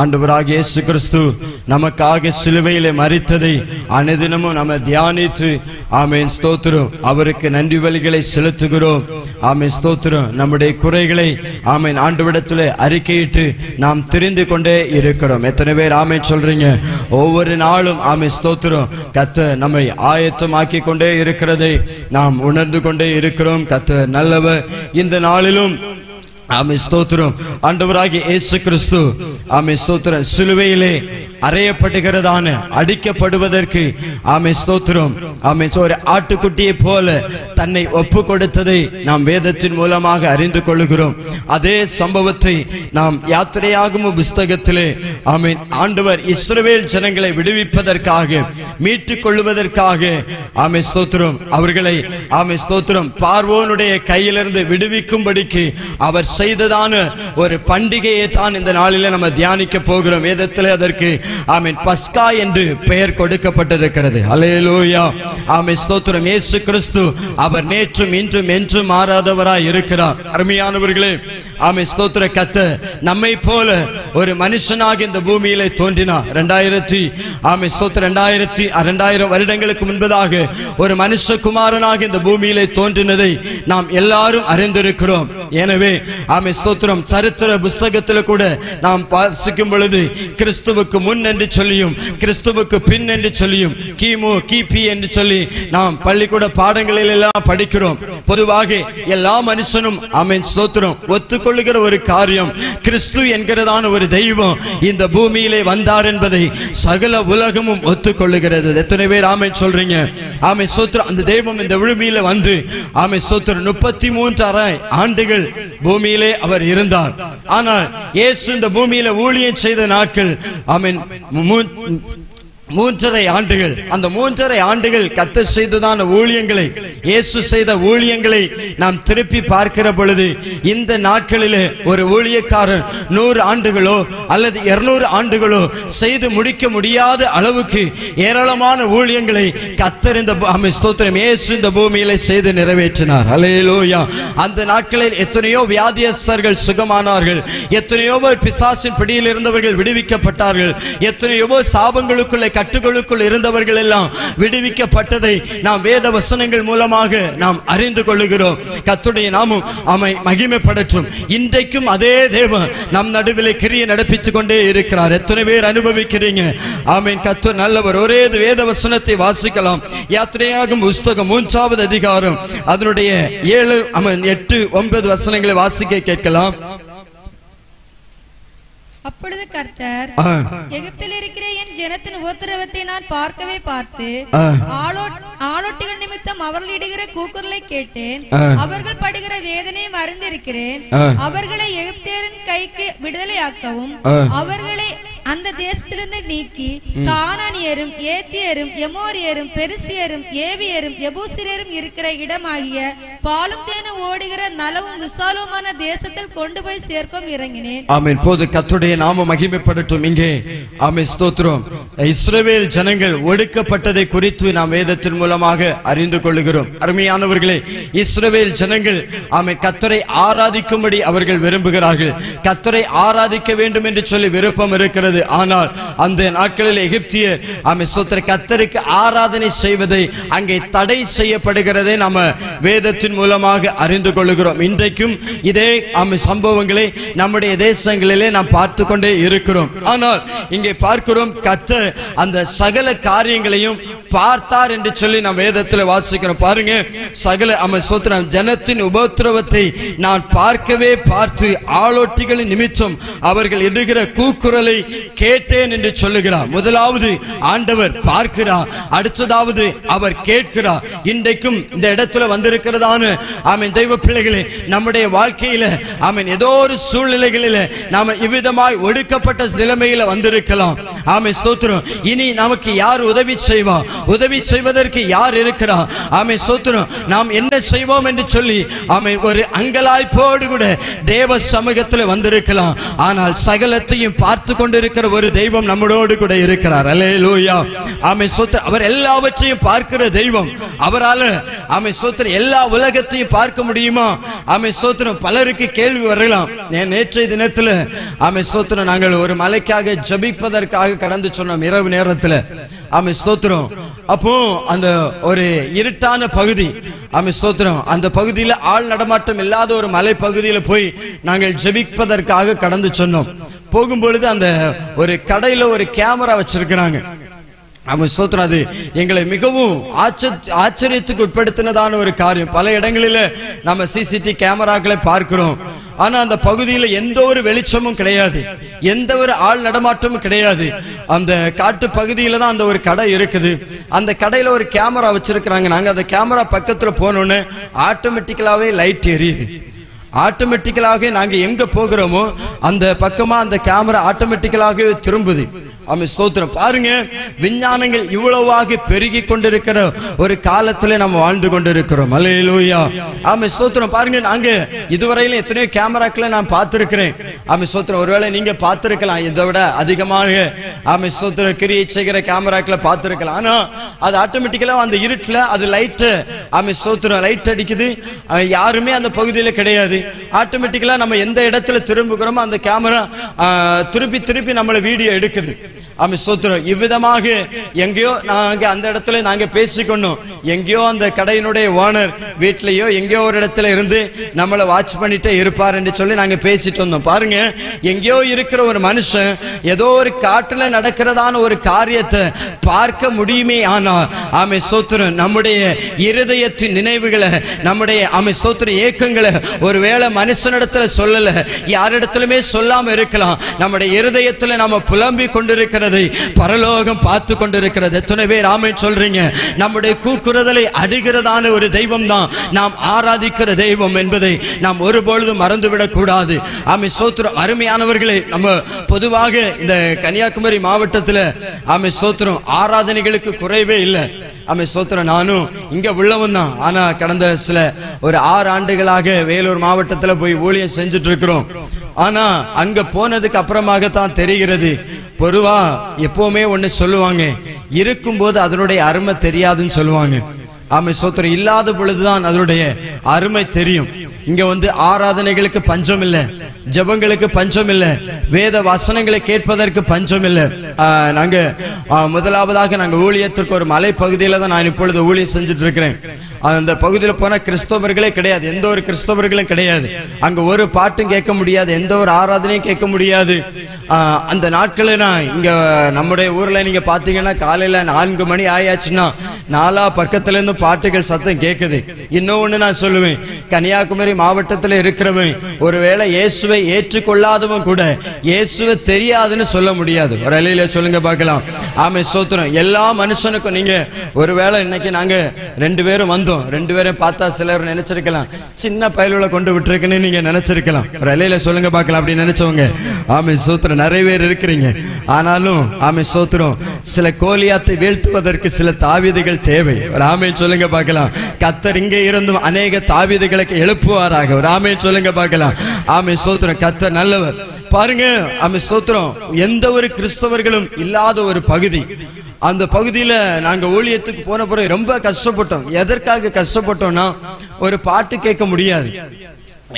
ஆண்டவராகிய இயேசு கிறிஸ்து நமக்காக சிலுவையிலே மரித்ததை அனுதினமும் நம்ம தியானித்து ஆமென் ஸ்தோத்திரம் அவருக்கு நன்றி பலிகளை செலுத்துகிறோம். ஆமென் ஸ்தோத்திரம். நம்முடைய குறைகளை ஆமென் ஆண்டவரிடத்திலே அறிக்கையிட்டு நாம் தெரிந்து கொண்டே இருக்கிறோம். எத்தனை பேர் ஆமென் சொல்றீங்க? ஒவ்வொரு நாளும் ஆமென் ஸ்தோத்திரம் கர்த்தர் நம்மை ஆயத்தமாக்கி கொண்டே இருக்கிறதை நாம் உணர்ந்து கொண்டே இருக்கிறோம். கர்த்தர் நல்லவர். இந்த நாளிலும் ஆமென் ஸ்தோத்திரம் ஆண்டவராகிய இயேசு கிறிஸ்து ஆமென் ஸ்தோத்திரம் சிலுவையிலே அறையப்படுகிறதான அடிக்கப்படுவதற்கு ஆமென் ஸ்தோத்திரம் ஆமென் ஒரு ஆட்டுக்குட்டியை போல தன்னை ஒப்பு கொடுத்ததை நாம் வேதத்தின் மூலமாக அறிந்து கொள்கிறோம். அதே சம்பவத்தை நாம் யாத்திரையாகும் புஸ்தகத்திலே ஆமென் ஆண்டவர் இஸ்ரவேல் ஜனங்களை விடுவிப்பதற்காக மீட்டுக் கொள்வதற்காக ஆமென் ஸ்தோத்திரம் அவர்களை ஆமென் ஸ்தோத்திரம் பார்வோனுடைய கையிலிருந்து விடுவிக்கும்படிக்கு அவர் செய்ததான ஒரு பண்டிகையை தான் இந்த நாளிலே நம்ம தியானிக்க போகிறோம். வேதத்திலே அதற்கு ஆமென் பஸ்கா என்று பெயர் கொடுக்கப்பட்டிருக்கிறது. அல்லேலூயா. ஆமென் ஸ்தோத்திரம். இயேசு கிறிஸ்து அவர் நேற்றும் இன்றும் என்றும் மாறாதவராய் இருக்கிறார். அருமையானவர்களே ஆமென் ஸ்தோத்திர கர்த்தர் நம்மை போல ஒரு மனுஷனாக இந்த பூமியிலே தோன்றினார். 2000 வருடங்களுக்கு முன்பதாக ஒரு மனுஷகுமாரனாக இந்த பூமியிலே தோன்றினதை நாம் எல்லாரும் அறிந்திருக்கிறோம். எனவே ஆமென் ஸ்தோத்திரம் சரித்திர புஸ்தகத்தில் கூட நாம் வாசிக்கும் பொழுது கிறிஸ்துவுக்கு முன் என்று சொல்லியும் கிறிஸ்துவுக்கு பின் என்று சொல்லியும் கிமு கிபி என்று சொல்லி நாம் பள்ளிக்கூட பாடங்களில் எல்லாம் படிக்கிறோம். பொதுவாக எல்லா மனுஷனும் ஆமென் ஸ்தோத்திரம் ஒத்துக்கொள்ளுகிற ஒரு காரியம் கிறிஸ்து என்கிறதான ஒரு தெய்வம் இந்த பூமியிலே வந்தார் என்பதை சகல உலகமும் ஒத்துக்கொள்ளுகிறது. எத்தனை பேர் ஆமென் சொல்றீங்க? ஆமென் ஸ்தோத்திரம். அந்த தெய்வம் இந்த பூமியில வந்து ஆமென் ஸ்தோத்திரம் 33 ஆண்டுகள் பூமியிலே அவர் இருந்தார். ஆனால் இயேசு இந்த பூமியில ஊழியம் செய்த நாட்கள் ஆமென் 3.5 ஆண்டுகள். அந்த 3.5 ஆண்டுகள் கர்த்தர் செய்ததான ஊழியங்களை இயேசு செய்த ஊழியங்களை நாம் திருப்பி பார்க்கிற பொழுது இந்த நாட்களிலே ஒரு ஊழியக்காரர் 100 ஆண்டுகளோ அல்லது 200 ஆண்டுகளோ செய்து முடிக்க முடியாத அளவுக்கு ஏராளமான ஊழியங்களை கர்த்தர் இந்த ஸ்தோத்திரம் இயேசு இந்த பூமியிலே செய்து நிறைவேற்றினார். அல்லேலூயா. அந்த நாட்களில் எத்தனையோ வியாதியஸ்தர்கள் சுகமானார்கள், எத்தனையோ பிசாசின் பிடியில் இருந்தவர்கள் விடுவிக்கப்பட்டார்கள், எத்தனையோ சாபங்களுக்குள்ளே கட்டுகளுக்குள் இருந்தவர்கள் எல்லாம் விடுவிக்கப்பட்டதை நாம் வேத வசனங்கள் மூலமாக நாம் அறிந்து கொள்ளுகிறோம். கர்த்தருடைய நாமம் மகிமைப்படட்டும். இன்றைக்கும் அதே தேவன் நம் நடுவிலே கிரியை நடப்பித்துக் கொண்டே இருக்கிறார். எத்தனை பேர் அனுபவிக்கிறீங்க? ஆமென். கர்த்தர் நல்லவர். ஒரே வேத வசனத்தை வாசிக்கலாம். யாத்திரையாகும் புஸ்தகம் 3வது அதிகாரம் அதனுடைய 7, 8, 9 வசனங்களை வாசிக்க கேட்கலாம். அப்பொழுது கர்த்தர் எகிப்தில் இருக்கிற என் ஜனத்தின் உபத்திரவத்தை நான் பார்க்கவே பார்த்து ஆளோட்டிகள் நிமித்தம் அவர்கள் இடுகிற கூக்குரலை கேட்டேன். அவர்கள் படுகிற வேதனையும் அறிந்திருக்கிறேன். அவர்களை எகிப்தியரின் கைக்கு விடுதலையாக்கவும் அவர்களை அந்த தேசத்திலிருந்து நீக்கி கானானியரும் ஏத்தியரும் எமோரியரும் பெரிசியரும் ஏவியரும் எபூசியரும் இருக்கிற இடமாகிய பாலும் தேனும் ஓடுகிற நலவும் விசாலமான தேசத்தில் கொண்டு போய் சேர்க்கும் இறங்கினேன். ஆமென். போது கர்த்தருடைய நாமம் மகிமைப்படட்டும். இங்கே ஆமென் ஸ்தோத்திரம் இஸ்ரவேல் ஜனங்கள் ஒடுக்கப்பட்டதை குறித்து நாம் வேதத்தின் மூலமாக அறிந்து கொள்ளுகிறோம். அருமையானவர்களே, இஸ்ரவேல் ஜனங்கள் ஆமென் கர்த்தரை ஆராதிக்கும்படி அவர்கள் விரும்புகிறார்கள். கர்த்தரை ஆராதிக்க வேண்டும் என்று சொல்லி விருப்பம் இருக்கிறது. ஆனால் அந்த நாட்களில் எகிப்தியர் ஆமென் ஸ்தோத்திரம் கர்த்தருக்கு ஆராதனை செய்வதை அங்கே தடை செய்யப்படுகிறதை நாம வேதத்தின் மூலமாக அறிந்து கொள்ளுகிறோம். இன்றைக்கும் இதே ஆமென் சம்பவங்களை நம்முடைய தேசங்களிலே நாம் பார்த்து கொண்டே இருக்கிறோம். ஆனால் இங்கே பார்க்கிறோம் கர்த்தர் அந்த சகல காரியங்களையும் பார்த்தார் என்று சொல்லி நாம் வேதத்தில் வாசிக்கிறோம். பாருங்க, சகல ஆமென் ஸ்தோத்திரம் ஜனத்தின் உபத்திரவத்தை நான் பார்க்கவே பார்த்து ஆளோட்டிகளின் நிமித்தம் அவர்கள் இடுகிற கூக்குரலை கேட்டேன் என்று சொல்லுகிறார். முதலாவது ஆண்டவர் பார்க்கிறார், அடுத்ததாவது அவர் கேட்கிறார். இன்றைக்கும் இந்த இடத்துல வந்திருக்கிறதான ஆமென் தெய்வ பிள்ளைகளே, நம்முடைய வாழ்க்கையில ஆமென் ஏதோ ஒரு சூழ்நிலைகளில நாம இவ்விதமாய் ஒடுக்கப்பட்ட நிலைமையில வந்திருக்கலாம். ஆமென் ஸ்தோத்திரம். இனி நமக்கு யார் உதவி செய்வா? உதவி செய்வதற்கு யார் இருக்கிறா? ஆமென் ஸ்தோத்திரம். நாம் என்ன செய்வோம் என்று சொல்லி ஆமென் ஒரு அங்கலாய்ப்போடு கூட தேவ சமூகத்தில் வந்திருக்கலாம். ஆனால் சகலத்தையும் பார்த்து கொண்டிருக்கிற ஒரு தெய்வம் நம்மளோடு கூட இருக்கிறார். அல்லேலூயா. ஆமென் ஸ்தோத்திரம். அவர் எல்லாவற்றையும் பார்க்கிற தெய்வம். அவரால் ஆமென் ஸ்தோத்திரம் எல்லா உலகத்தையும் பார்க்க முடியுமா? ஆமென் ஸ்தோத்திரம். பலருக்கு கேள்வி வரலாம். நேற்றைய தினத்துல ஆமென் ஸ்தோத்திரம் நாங்கள் ஒரு மலைக்காக ஜெபிப்பதற்காக கடந்து சொன்னோம் இரவு நேரத்துல. ஆமென் ஸ்தோத்திரம். அப்போ அந்த ஒரு இருட்டான பகுதி, ஆமென் ஸ்தோத்திரம், அந்த பகுதியில் ஆள் நடமாட்டம் இல்லாத ஒரு மலை பகுதியில போய் நாங்கள் ஜெபிப்பதற்காக கடந்து சொன்னோம். போகும்பொழுது அந்த ஒரு கடையில ஒரு கேமரா வச்சிருக்கிறாங்க. ஆமென் ஸ்தோத்திரம். அது எங்களை மிகவும் ஆச்சரியத்துக்கு உட்படுத்தினதான ஒரு காரியம். பல இடங்களில் நம்ம சிசிடிவி கேமராக்களை பார்க்கிறோம். ஆனா அந்த பகுதியில் எந்த ஒரு வெளிச்சமும் கிடையாது, எந்த ஒரு ஆள் நடமாட்டமும் கிடையாது. அந்த காட்டு பகுதியில தான் அந்த ஒரு கடை இருக்குது. அந்த கடையில ஒரு கேமரா வச்சிருக்கிறாங்க. நாங்க அந்த கேமரா பக்கத்துல போனோன்னு ஆட்டோமேட்டிக்கலாவே லைட் எரியுது. ஆட்டோமேட்டிக்கலாக நாங்க எங்க போகிறோமோ அந்த பக்கமா அந்த கேமரா ஆட்டோமேட்டிக்கலாக திரும்புது. ஆமென் ஸ்தோத்திரம். பாருங்க, விஞ்ஞானங்கள் இவ்வளவாக பெருகி கொண்டிருக்கிற ஒரு காலத்துல நம்ம வாழ்ந்து கொண்டிருக்கிறோம். அல்லேலூயா. ஆமென் ஸ்தோத்திரம். பாருங்க, நாங்க இதுவரையிலும் எத்தனையோ கேமராக்களை நான் பார்த்திருக்கிறேன். ஆமென் ஸ்தோத்திரம். ஒருவேளை நீங்க பார்த்திருக்கலாம், இதை விட அதிகமாக ஆமென் ஸ்தோத்திரம் கிரியை செய்கிற கேமராக்களை பார்த்திருக்கலாம். ஆனா அது ஆட்டோமேட்டிக்கலா அந்த இருட்டுல அது லைட் ஆமென் ஸ்தோத்திரம் லைட் அடிக்குது. யாருமே அந்த பகுதியில கிடையாது. ஆட்டோமேட்டிக்கலா நம்ம எந்த இடத்துல திரும்புகிறோமோ அந்த கேமரா திருப்பி திருப்பி நம்மள வீடியோ எடுக்குது. ஆமென் ஸ்தோத்திரம். இவ்விதமாக எங்கேயோ நாங்க அந்த இடத்துல நாங்க பேசிக்கொண்டோம். எங்கேயோ அந்த கடையினுடைய ஓனர் வீட்லயோ எங்கேயோ ஒரு இடத்துல இருந்து நம்மளை வாட்ச் பண்ணிட்டே இருப்பார் என்று சொல்லி நாங்க பேசிட்டு வந்தோம். பாருங்க, எங்கேயோ இருக்கிற ஒரு மனுஷன் ஏதோ ஒரு காட்டுல நடக்கிறதான ஒரு காரியத்தை பார்க்க முடியுமே. ஆனா ஆமென் ஸ்தோத்திரம் நம்முடைய இருதயத்தின் நினைவுகளை, நம்முடைய ஆமென் ஸ்தோத்திரம் ஏக்கங்களை ஒருவேளை மனுஷனிடத்துல சொல்லல, யாரிடத்திலுமே சொல்லாம இருக்கலாம். நம்முடைய இருதயத்துல நம்ம புலம்பி கொண்டிருக்கிற பரலோகம் பார்த்து கொண்டிருக்கிறது. எத்தனை பேர் ஆமென் சொல்றீங்க? நம்முடைய கூக்குரலை அடிக்கிறதான ஒரு தெய்வம் தான் நாம் ஆராதிக்கிற தெய்வம் என்பதை நாம் ஒருபொழுதும் மறந்துவிடக் கூடாது. ஆமென் ஸ்தோத்திரம். அருமையானவர்களே, நம்ம பொதுவாக இந்த கன்னியாகுமரி மாவட்டத்தில் ஆமென் ஸ்தோத்திரம் ஆராதனைகளுக்கு குறைவே இல்லை. ஆமென் ஸ்தோத்திரம். நானும் இங்க உள்ளவன் தான். ஆனா கடந்த ஒரு 6 ஆண்டுகளாக வேலூர் மாவட்டத்தில் போய் ஊழியம் செஞ்சுட்டு இருக்கிறோம். ஆனா அங்க போனதுக்கு அப்புறமாகத்தான் தெரிகிறது, பொதுவா எப்பவுமே ஒண்ணு சொல்லுவாங்க, இருக்கும்போது அதனுடைய அருமை தெரியாதுன்னு சொல்லுவாங்க. ஆமென் ஸ்தோத்திரம். இல்லாத பொழுதுதான் அதனுடைய அருமை தெரியும். இங்க ஆராதனைகளுக்கு பஞ்சம் இல்லை, ஜெபங்களுக்கு பஞ்சம் இல்லை, வேத வசனங்களை கேட்பதற்கு பஞ்சம் இல்லை. நாங்க முதலாவதாக நாங்க ஊழியத்திற்கு ஒரு மலை பகுதியில தான் நான் இப்பொழுது ஊழியம் செஞ்சுட்டு இருக்கிறேன். அந்த பகுதியில் போன கிறிஸ்தவர்களே கிடையாது, எந்த ஒரு கிறிஸ்தவர்களும் கிடையாது. அங்க ஒரு பாட்டும் கேட்க முடியாது, எந்த ஒரு ஆராதனையும் கேட்க முடியாது. அந்த நாட்களில் நான் இங்க நம்முடைய ஊர்ல நீங்க பாத்தீங்கன்னா காலையில 4 மணி ஆயாச்சுன்னா 4 பக்கத்துல இருந்து பாட்டுகள் சத்தம் கேட்குது. இன்னொன்னு நான் சொல்லுவேன், கன்னியாகுமரி மாவட்டத்தில் இருக்கிறவன் ஒருவேளை இயேசுவை ஏற்றுக்கொள்ளாதவன் கூட இயேசுவை தெரியாதுன்னு சொல்ல முடியாது. ஒரு அலையில சொல்லுங்க பார்க்கலாம். ஆமென் ஸ்தோத்திரம். எல்லா மனுஷனுக்கும் நீங்க ஒருவேளை இன்னைக்கு நாங்க 2 பேரும் வந்தோம், 2 பேரும் பார்த்தா சிலர் நினைச்சிருக்கலாம் சின்ன பயலுல கொண்டு விட்டுருக்குன்னு நீங்க நினைச்சிருக்கலாம். ஒரு அலையில சொல்லுங்க பார்க்கலாம். அப்படி நினைச்சவங்க ஆமென் ஸ்தோத்திரம் நிறைய பேர் இருக்கிறீங்க. ஆனாலும் ஆமென் ஸ்தோத்திரம் சில கோலியாத்தை வீழ்த்துவதற்கு சில தாவீதுகள் தேவை. ஒரு ஆமென் சொல்லுங்க பார்க்கலாம். கர்த்தர் இங்கே இருந்தும் அநேக தாவீதுகளுக்கு எழுப்புவாராக. ஒரு ஆமென் சொல்லுங்க பார்க்கலாம். ஆமென் ஸ்தோத்திரம். கர்த்தர் நல்லவர். பாருங்க ஆமென் ஸ்தோத்திரம். எந்த ஒரு கிறிஸ்தவர்களும் இல்லாத ஒரு பகுதி. அந்த பகுதியில நாங்க ஊழியத்துக்கு போன பிறகு ரொம்ப கஷ்டப்பட்டோம். எதற்காக கஷ்டப்பட்டோம்னா, ஒரு பாட்டு கேட்க முடியாது.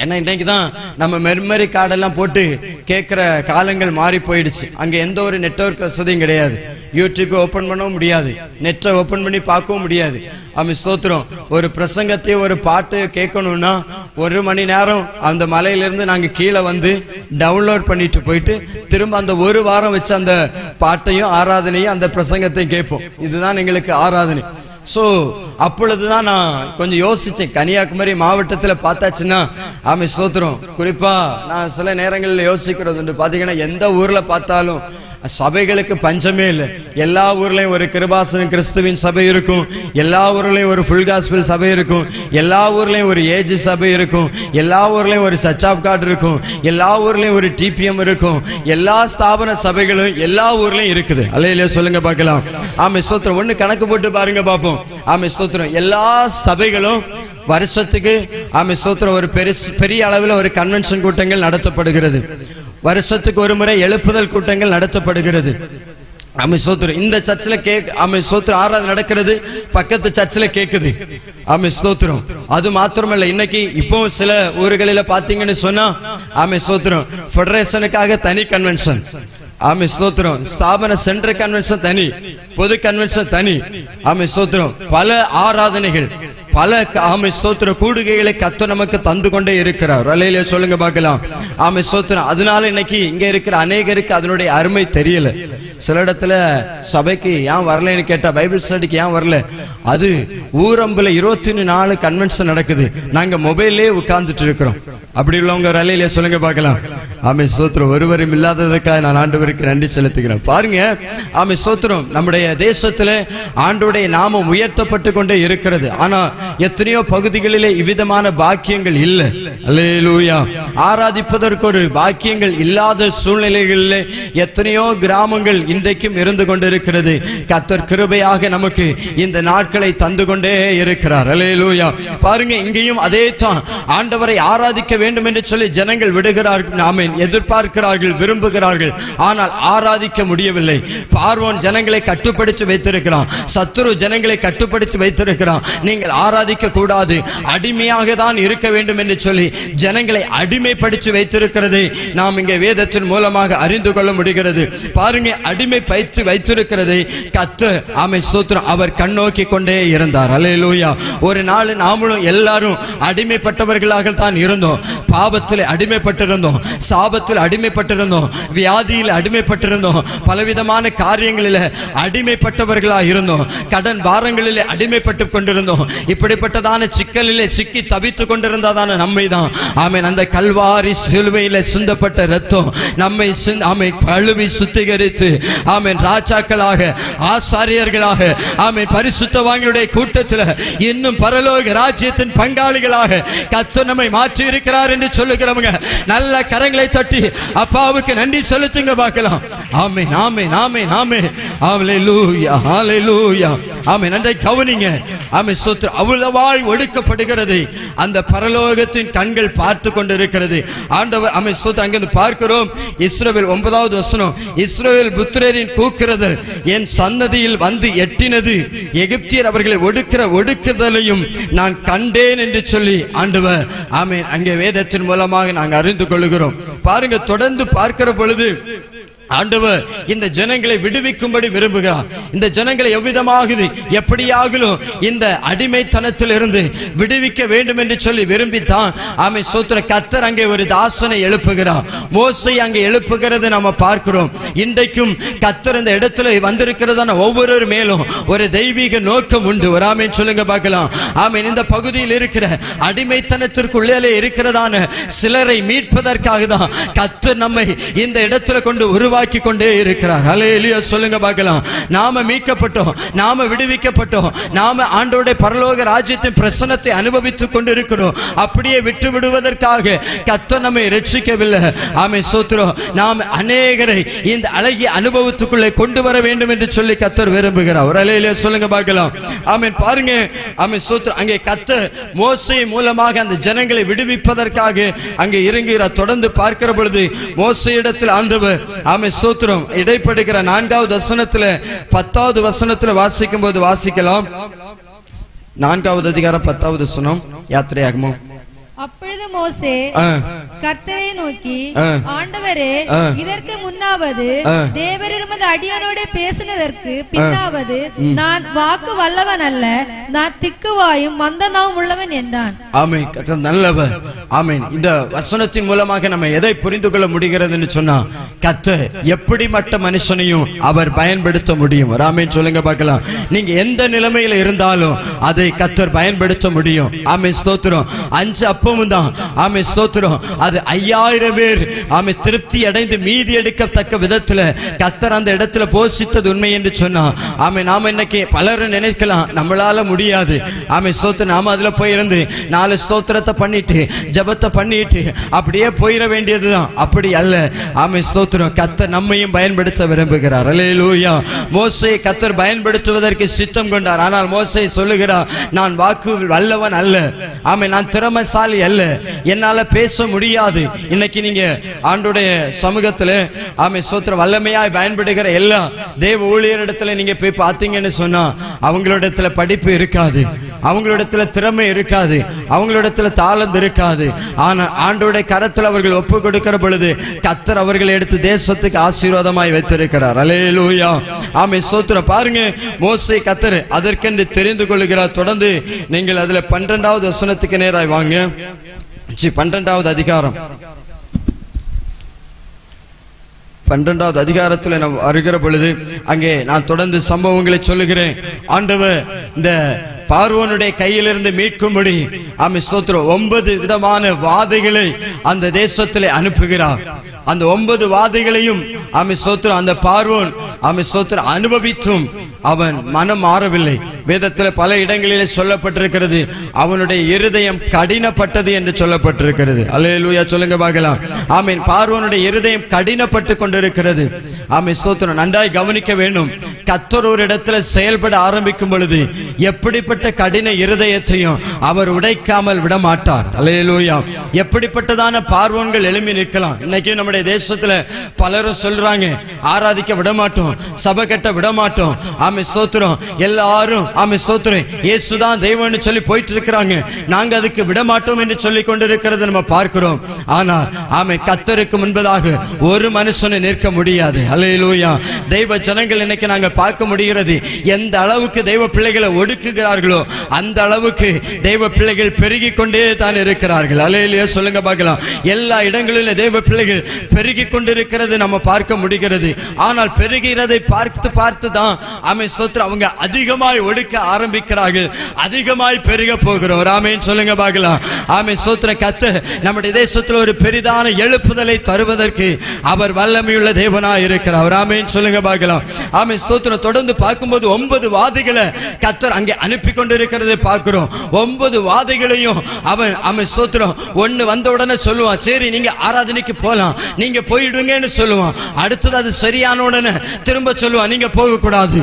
ஏன்னா இன்னைக்கு தான் நம்ம மெமரி கார்டெல்லாம் போட்டு கேட்கிற காலங்கள் மாறி போயிடுச்சு. அங்க எந்த ஒரு நெட்வொர்க் வசதியும் கிடையாது. யூடியூப் ஓபன் பண்ணவும் முடியாது, நெட்டை ஓபன் பண்ணி பார்க்கவும் முடியாது. ஆமென் ஸ்தோத்திரம். ஒரு பிரசங்கத்தை ஒரு பாட்டு கேட்கணும்னா 1 மணி நேரம் அந்த மலையிலிருந்து நாங்க கீழே டவுன்லோட் பண்ணிட்டு போயிட்டு திரும்ப அந்த 1 வாரம் வச்சு அந்த பாட்டையும் ஆராதனையும் அந்த பிரசங்கத்தையும் கேட்போம். இதுதான் எங்களுக்கு ஆராதனை. ஸோ அப்பொழுதுதான் நான் கொஞ்சம் யோசிச்சேன். கன்னியாகுமரி மாவட்டத்தில் பார்த்தாச்சுன்னா ஆமென் ஸ்தோத்திரம், குறிப்பா நான் சில நேரங்களில் யோசிக்கிறது உண்டு. பார்த்தீங்கன்னா எந்த ஊர்ல பார்த்தாலும் சபைகளுக்கு பஞ்சமே இல்லை. எல்லா ஊர்லயும் ஒரு கிருபாசன கிறிஸ்துவின் சபை இருக்கும், எல்லா ஊர்லயும் ஒரு ஃபுல் காஸ்பல் சபை இருக்கும், எல்லா ஊர்லயும் ஒரு ஏஜ் சபை இருக்கும், எல்லா ஊர்லயும் ஒரு சர்ச் ஆஃப் காட் இருக்கும், எல்லா ஊர்லயும் ஒரு டிபிஎம் இருக்கும். எல்லா ஸ்தாபன சபைகளும் எல்லா ஊர்லயும் இருக்குது. அல்லேலூயா சொல்லுங்க பார்க்கலாம். ஆமே ஸ்தோத்திரம். ஒண்ணு கணக்கு போட்டு பாருங்க பார்ப்போம். ஆமே ஸ்தோத்திரம். எல்லா சபைகளும் வருஷத்துக்கு ஆமே ஸ்தோத்திரம் ஒரு பெரிய அளவில் ஒரு கன்வென்ஷன் கூட்டங்கள் நடத்தப்படுகிறது. வருஷத்துக்கு ஒரு முறை எழுப்புதல் கூட்டங்கள் நடத்தப்படுகிறது. ஆமே ஸ்தோத்திரம். இந்த சர்ச்சில் ஆமே ஸ்தோத்திரம் ஆராதனை நடக்கிறது, பக்கத்து சர்ச்சில் கேட்குது. ஆமே ஸ்தோத்திரம். அது மாத்திரமல்ல, இன்னைக்கு இப்போ சில ஊர்களில் பார்த்தீங்கன்னு சொன்னா ஆமே ஸ்தோத்திரம் ஃபெடரேஷனுக்காக தனி கன்வென்ஷன். ஆமே ஸ்தோத்திரம். ஸ்தாபன சென்டர் கன்வென்ஷன் தனி, பொது கன்வென்ஷன் தனி. ஆமே ஸ்தோத்திரம். பல ஆராதனைகள், பல ஆமே ஸ்தோத்திர கூடுகைகளை கர்த்தர் நமக்கு தந்து கொண்டே இருக்கிறார். அல்லேலூயா சொல்லுங்க பார்க்கலாம். ஆமே ஸ்தோத்திரம். அதனால இன்னைக்கு இங்க இருக்கிற அநேகருக்கு அதனுடைய அருமை தெரியல. சில இடத்துல சபைக்கு ஏன் வரலன்னு கேட்டா, பைபிள் ஸ்டடிக்கு ஏன் வரல, அது ஊரம்புல 24 கன்வென்ஷன் நடக்குது, நாங்க மொபைல்லே உட்கார்ந்துட்டு இருக்கிறோம். அப்படி உள்ளவங்க அல்லேலூயா சொல்லுங்க பார்க்கலாம். ஆமே ஸ்தோத்திரம். ஒருவரும் இல்லாததுக்காக நான் ஆண்டவருக்கு நன்றி செலுத்துகிறேன். பாருங்க ஆமே ஸ்தோத்திரம். நம்முடைய தேசத்துல ஆண்டவருடைய நாமம் உயர்த்தப்பட்டு கொண்டே இருக்கிறது. ஆனா எத்தனையோ பகுதிகளிலே இவ்விதமான பாக்கியங்கள் இல்லை. அல்லேலூயா. ஆராதிப்பதற்கு ஒரு பாக்கியங்கள் இல்லாத சூழ்நிலைகளிலே எத்தனையோ கிராமங்கள் இன்றைக்கும் இருந்து கொண்டிருக்கிறது. கர்த்தர் கிருபையாக நமக்கு இந்த நாட்களை தந்து கொண்டே இருக்கிறார். அல்லேலூயா. பாருங்க, இங்கேயும் அதே தான். ஆண்டவரை ஆராதிக்க வேண்டும் என்று சொல்லி ஜனங்கள் விடுகிறார்கள், ஆமென், எதிர்பார்க்கிறார்கள், விரும்புகிறார்கள். ஆனால் ஆராதிக்க முடியவில்லை. பார்வோன் ஜனங்களை கட்டுப்படுத்தி வைத்திருக்கிறான், சத்துரு ஜனங்களை கட்டுப்படுத்தி வைத்திருக்கிறான். நீங்கள் ஆராதிக்க கூடாது, அடிமையாக தான் இருக்க வேண்டும் என்று சொல்லி ஜனங்களை அடிமைப்படுத்தி வைத்திருக்கிறது நாம் இங்கே வேதத்தின் மூலமாக அறிந்து கொள்ள முடிகிறது. பாருங்க, அடிமைப்படுத்தி வைத்திருக்கிறதை கர்த்தர் ஆமென் ஸ்தோத்திரம் அவர் கண்ணோக்கி கொண்டே இருந்தார். அல்லேலூயா. ஒரு நாள் நாமளும் எல்லாரும் அடிமைப்பட்டவர்களாக தான் இருந்தோம். பாவத்தில் அடிமைப்பட்டிருந்தோம், சாபத்தில் அடிமைப்பட்டிருந்தோம், வியாதியில் அடிமைப்பட்டிருந்தோம், பலவிதமான காரியங்களில் அடிமைப்பட்டவர்களாக இருந்தோம், கடன் பாரங்களில் அடிமைப்பட்டு கொண்டிருந்தோம். இப்படிப்பட்டதான சிக்கலிலே சிக்கி தவித்துக் கொண்டிருந்ததான நம்மை தான் ஆமென் அந்த கல்வாரி சிலுவையில சிந்தப்பட்ட இரத்தம் நம்மை ஆமென் கழுவி சுத்திகரித்து ஆமென் ராஜாக்களாக, ஆசாரியர்களாக, ஆமென் பரிசுத்தவான்களுடைய கூட்டத்தில் இன்னும் பரலோக ராஜ்யத்தின் பங்காளிகளாக கர்த்தர் நம்மை மாற்றி இருக்கிறார் என்று சொல்லுகிறவங்க நல்ல கரங்களை தட்டி அப்பாவுக்கு நன்றி செலுத்துங்க பார்க்கலாம். ஆமென், ஆமென், ஆமென், ஆமென். ஹல்லேலூயா, ஹல்லேலூயா. ஆமென். நன்றை கவனிங்க. ஆமென் ஸ்தோத்திரம். அவ்வளவாய் ஒடுக்கப்படுகிறது அந்த பரலோகத்தின் கண்கள் பார்த்து கொண்டிருக்கிறது. ஆண்டவர் ஆமென் ஸ்தோத்திரம். அங்கிருந்து பார்க்கிறோம் இஸ்ரவேல் 9வது வசனம், இஸ்ரவேல் புத்திரரின் கூக்குரல் என் சன்னதியில் வந்து எட்டினது, எகிப்தியர் அவர்களை ஒடுக்குதலையும் நான் கண்டேன் என்று சொல்லி ஆண்டவர் ஆமென் அங்கே வேதத்தின் மூலமாக நாங்கள் அறிந்து கொள்கிறோம். பாருங்க, தொடர்ந்து பார்க்கிற பொழுது ஆண்டவர் இந்த ஜனங்களை விடுவிக்கும்படி விரும்புகிறார். இந்த ஜனங்களை எவ்விதமாகுது எப்படியாகலும் இந்த அடிமைத்தனத்தில் இருந்து விடுவிக்க வேண்டும் என்று சொல்லி விரும்பித்தான் ஆமென் ஸ்தோத்திரம் கர்த்தர் அங்கே ஒரு தாசனை எழுப்புகிறார். மோசே அங்கே எழுப்புகிறது நாம பார்க்கிறோம். இன்றைக்கும் கர்த்தர் இந்த இடத்துல வந்திருக்கிறதான ஒவ்வொரு மேலும் ஒரு தெய்வீக நோக்கம் உண்டு. ஒரு ஆமென் சொல்லுங்க பார்க்கலாம். ஆமென். இந்த பகுதியில் இருக்கிற அடிமைத்தனத்திற்குள்ளே இருக்கிறதான சிலரை மீட்பதற்காக தான் கர்த்தர் நம்மை இந்த இடத்துல கொண்டு உருவாக்கி கொண்டே இருக்கிறார். அல்லேலூயா சொல்லுங்க பார்க்கலாம். நாம மீட்கப்பட்டோம், நாம விடுவிக்கப்பட்டோம், நாம ஆண்டவருடைய பரலோக ராஜ்யத்தின் பிரசன்னத்தை அனுபவித்துக் கொண்டிருக்கிறோம். அப்படியே விட்டு விடுவதற்காக கர்த்தர் நம்மை ரட்சிக்கவில்லை. ஆமென் ஸ்தோத்திரம். நாம் அநேகரை இந்த அழகிய அனுபவத்துக்குள்ளே கொண்டு வர வேண்டும் என்று சொல்லி கர்த்தர் விரும்புகிறார். ஒரு அல்லேலூயா சொல்லுங்க பார்க்கலாம். ஆமென். பாருங்க, ஆமென் ஸ்தோத்திரம். அங்கே கர்த்தர் மோசே மூலமாக அந்த ஜனங்களை விடுவிப்பதற்காக அங்கே இறங்குகிறார். தொடர்ந்து பார்க்கிற பொழுது மோசேயிடத்தில் ஆண்டவர் ஆமென் ஸ்தோத்திரம் இடைப்படுகிற 4வது வசனத்துல 10வது வசனத்துல வாசிக்கும் போது வாசிக்கலாம். 4வது அதிகாரம் 10வது வசனம் யாத்திரையாகமம். அப்பொழுது மோசே கர்த்தரை நோக்கி, ஆண்டவரே, இதற்கு முன்னாவது தேவரீர் உமது அடியானோடு பேசினதற்கு பின்னாவது நான் வாக்கு வல்லவன் அல்ல, நான் திக்குவாயும் மந்தனாவும் உள்ளவன் என்றான். ஆமென். கர்த்தர் நல்லவர். ஆமென். இந்த வசனத்தின் மூலமாக நம்ம எதை புரிந்து கொள்ள முடிகிறதுன்னு சொன்னா, கர்த்தர் எப்படிப்பட்ட மனுஷனையும் அவர் பயன்படுத்த முடியும். ஆமென் சொல்லுங்க பார்க்கலாம். நீங்க எந்த நிலைமையில இருந்தாலும் அதை கர்த்தர் பயன்படுத்த முடியும். ஆமென் ஸ்தோத்திரம். 5 அப்பமும் தான் ஆமே ஸ்தோத்திரம். அது 5000 பேர் ஆமே திருப்தி அடைந்து மீதி எடுக்கத்தக்க விதத்துல கர்த்தர் அந்த இடத்துல போஷித்தது உண்மை என்று சொன்னா. ஆமே நாம இன்னைக்கு பலரும் நினைக்கலாம் நம்மளால முடியாது. ஆமே ஸ்தோத்திரம், நாம அதுல போயிருந்து 4 ஸ்தோத்திரத்தை பண்ணிட்டு ஜெபத்தை பண்ணிட்டு அப்படியே போயிட வேண்டியதுதான். அப்படி அல்ல. ஆமே ஸ்தோத்திரம், கர்த்தர் நம்மையும் பயன்படுத்த விரும்புகிறார். அல்லேலூயா. மோசேயை கர்த்தர் பயன்படுத்துவதற்கு சித்தம் கொண்டார். ஆனால் மோசே சொல்லுகிறார், நான் வாக்கு வல்லவன் அல்ல, ஆமே நான் திறமைசாலி அல்ல, என்னால பேச முடியாது. இன்னைக்கு நீங்க ஆண்டோடைய சமூகத்துல ஆமே ஸ்தோத்திரம் வல்லமையாய் பயன்படுகிற எல்லா தேவ ஊழியரிடத்துல நீங்க போய் பார்த்தீங்கன்னு சொன்னா அவங்களிடத்துல படிப்பு இருக்காது, அவங்களிடத்துல திறமை இருக்காது, அவங்களிடத்துல தாளந்து இருக்காது. ஆனா ஆண்டோடைய கரத்தில் அவர்கள் ஒப்பு கொடுக்கிற பொழுது கர்த்தர் அவர்களை எடுத்து தேசத்துக்கு ஆசீர்வாதமாய் வைத்திருக்கிறார். அல்லேலூயா. ஆமே ஸ்தோத்திரம். பாருங்க, மோசே கர்த்தர் அதற்கென்று தெரிந்து கொள்கிறார். தொடர்ந்து நீங்கள் அதுல 12வது வசனத்துக்கு நேராய் வாங்க. 12வது அதிகாரம் 12வது அதிகாரத்தில் நாம் வருகிற பொழுது அங்கே நான் தொடர்ந்து சம்பவங்களை சொல்லுகிறேன். ஆண்டவர் இந்த பார்வோனுடைய கையிலிருந்து மீட்கும்படி ஆமே ஸ்தோத்திரம் 9 விதமான வாதைகளை அந்த தேசத்திலே அனுப்புகிறார். அந்த 9 வாதைகளையும் ஆமே ஸ்தோத்திரம் அந்த பார்வோன் ஆமே ஸ்தோத்திரம் அனுபவித்தும் அவன் மனம் மாறவில்லை. வேதத்தில் பல இடங்களிலே சொல்லப்பட்டிருக்கிறது, அவனுடைய இருதயம் கடினப்பட்டது என்று சொல்லப்பட்டிருக்கிறது. அல்லேலூயா சொல்லுங்க பார்க்கலாம். ஆமீன். பார்வோனுடைய இருதயம் கடினப்பட்டு கொண்டிருக்கிறது. ஆமே ஸ்தோத்திரம். நன்றாய் கவனிக்க வேண்டும். கர்த்தர் ஒரு இடத்துல செயல்பட ஆரம்பிக்கும் பொழுது எப்படிப்பட்ட கடின இருதயத்தையும் அவர் உடைக்காமல் விட மாட்டார். அல்லேலூயா. எப்படிப்பட்டதான பார்வோன்கள் எழும்பி நிற்கலாம். இன்னைக்கு நம்முடைய தேசத்துல பலரும் சொல்றாங்க, ஆராதிக்க விட மாட்டோம், சபை கட்ட விட மாட்டோம். ஆமே ஸ்தோத்திரம். எல்லாரும் ஆமே ஸ்தோத்திரம் இயேசுதான் தெய்வம்னு சொல்லி போயிட்டு இருக்கிறாங்க. நாங்க அதுக்கு விட மாட்டோம் என்று சொல்லி கொண்டிருக்கிறது நம்ம பார்க்கிறோம். ஆனால் ஆமே கர்த்தருக்கு முன்பதாக ஒரு மனுஷனை நிற்க முடியாது. அல்லேலூயா. தெய்வ ஜனங்கள் இன்னைக்கு நாங்க பார்க்க முடிகிறது, எந்த அளவுக்கு தெய்வ பிள்ளைகளை ஒடுக்குகிறார்களோ அந்த அளவுக்கு தெய்வ பிள்ளைகள் பெருகி கொண்டே தான் இருக்கிறார்கள். அல்லேலூயா சொல்லுங்க பார்க்கலாம். எல்லா இடங்களிலும் தெய்வ பிள்ளைகள் பெருகி கொண்டிருக்கிறது நம்ம பார்க்க முடிகிறது. ஆனால் பெருகிறதை பார்த்து பார்த்து தான் ஆமே ஸ்தோத்திரம் அவங்க அதிகமாய் ஒடுக்க ஆரம்பிக்கிறார்கள், அதிகமாய் பெருக போகிறோம். ஆமென் சொல்லுங்க பார்க்கலாம். ஆமே ஸ்தோத்திரம். கர்த்தர் நம்முடைய தேசத்தில் ஒரு பெரிதான எழுப்புதலை தருவதற்கு அவர் வல்லமையுள்ள தேவனாய் இருக்கிறார். ஆமென் சொல்லுங்க பார்க்கலாம். ஆமே ஸ்தோத்திரம். தொடர்ந்து பார்க்கும்போது 9 வாதைகளை கர்த்தர் அங்கே அனுப்பி கொண்டிருக்கிறதை பார்க்கிறோம். 9 வாதைகளையும் அவன் ஆமே ஸ்தோத்திரம் ஒன்னு வந்த உடனே சொல்லுவான், சரி நீங்க ஆராதனைக்கு போலாம், நீங்க போயிடுங்கன்னு சொல்லுவான். அடுத்தது அது சரியான உடனே திரும்ப சொல்லுவான், நீங்க போக கூடாது.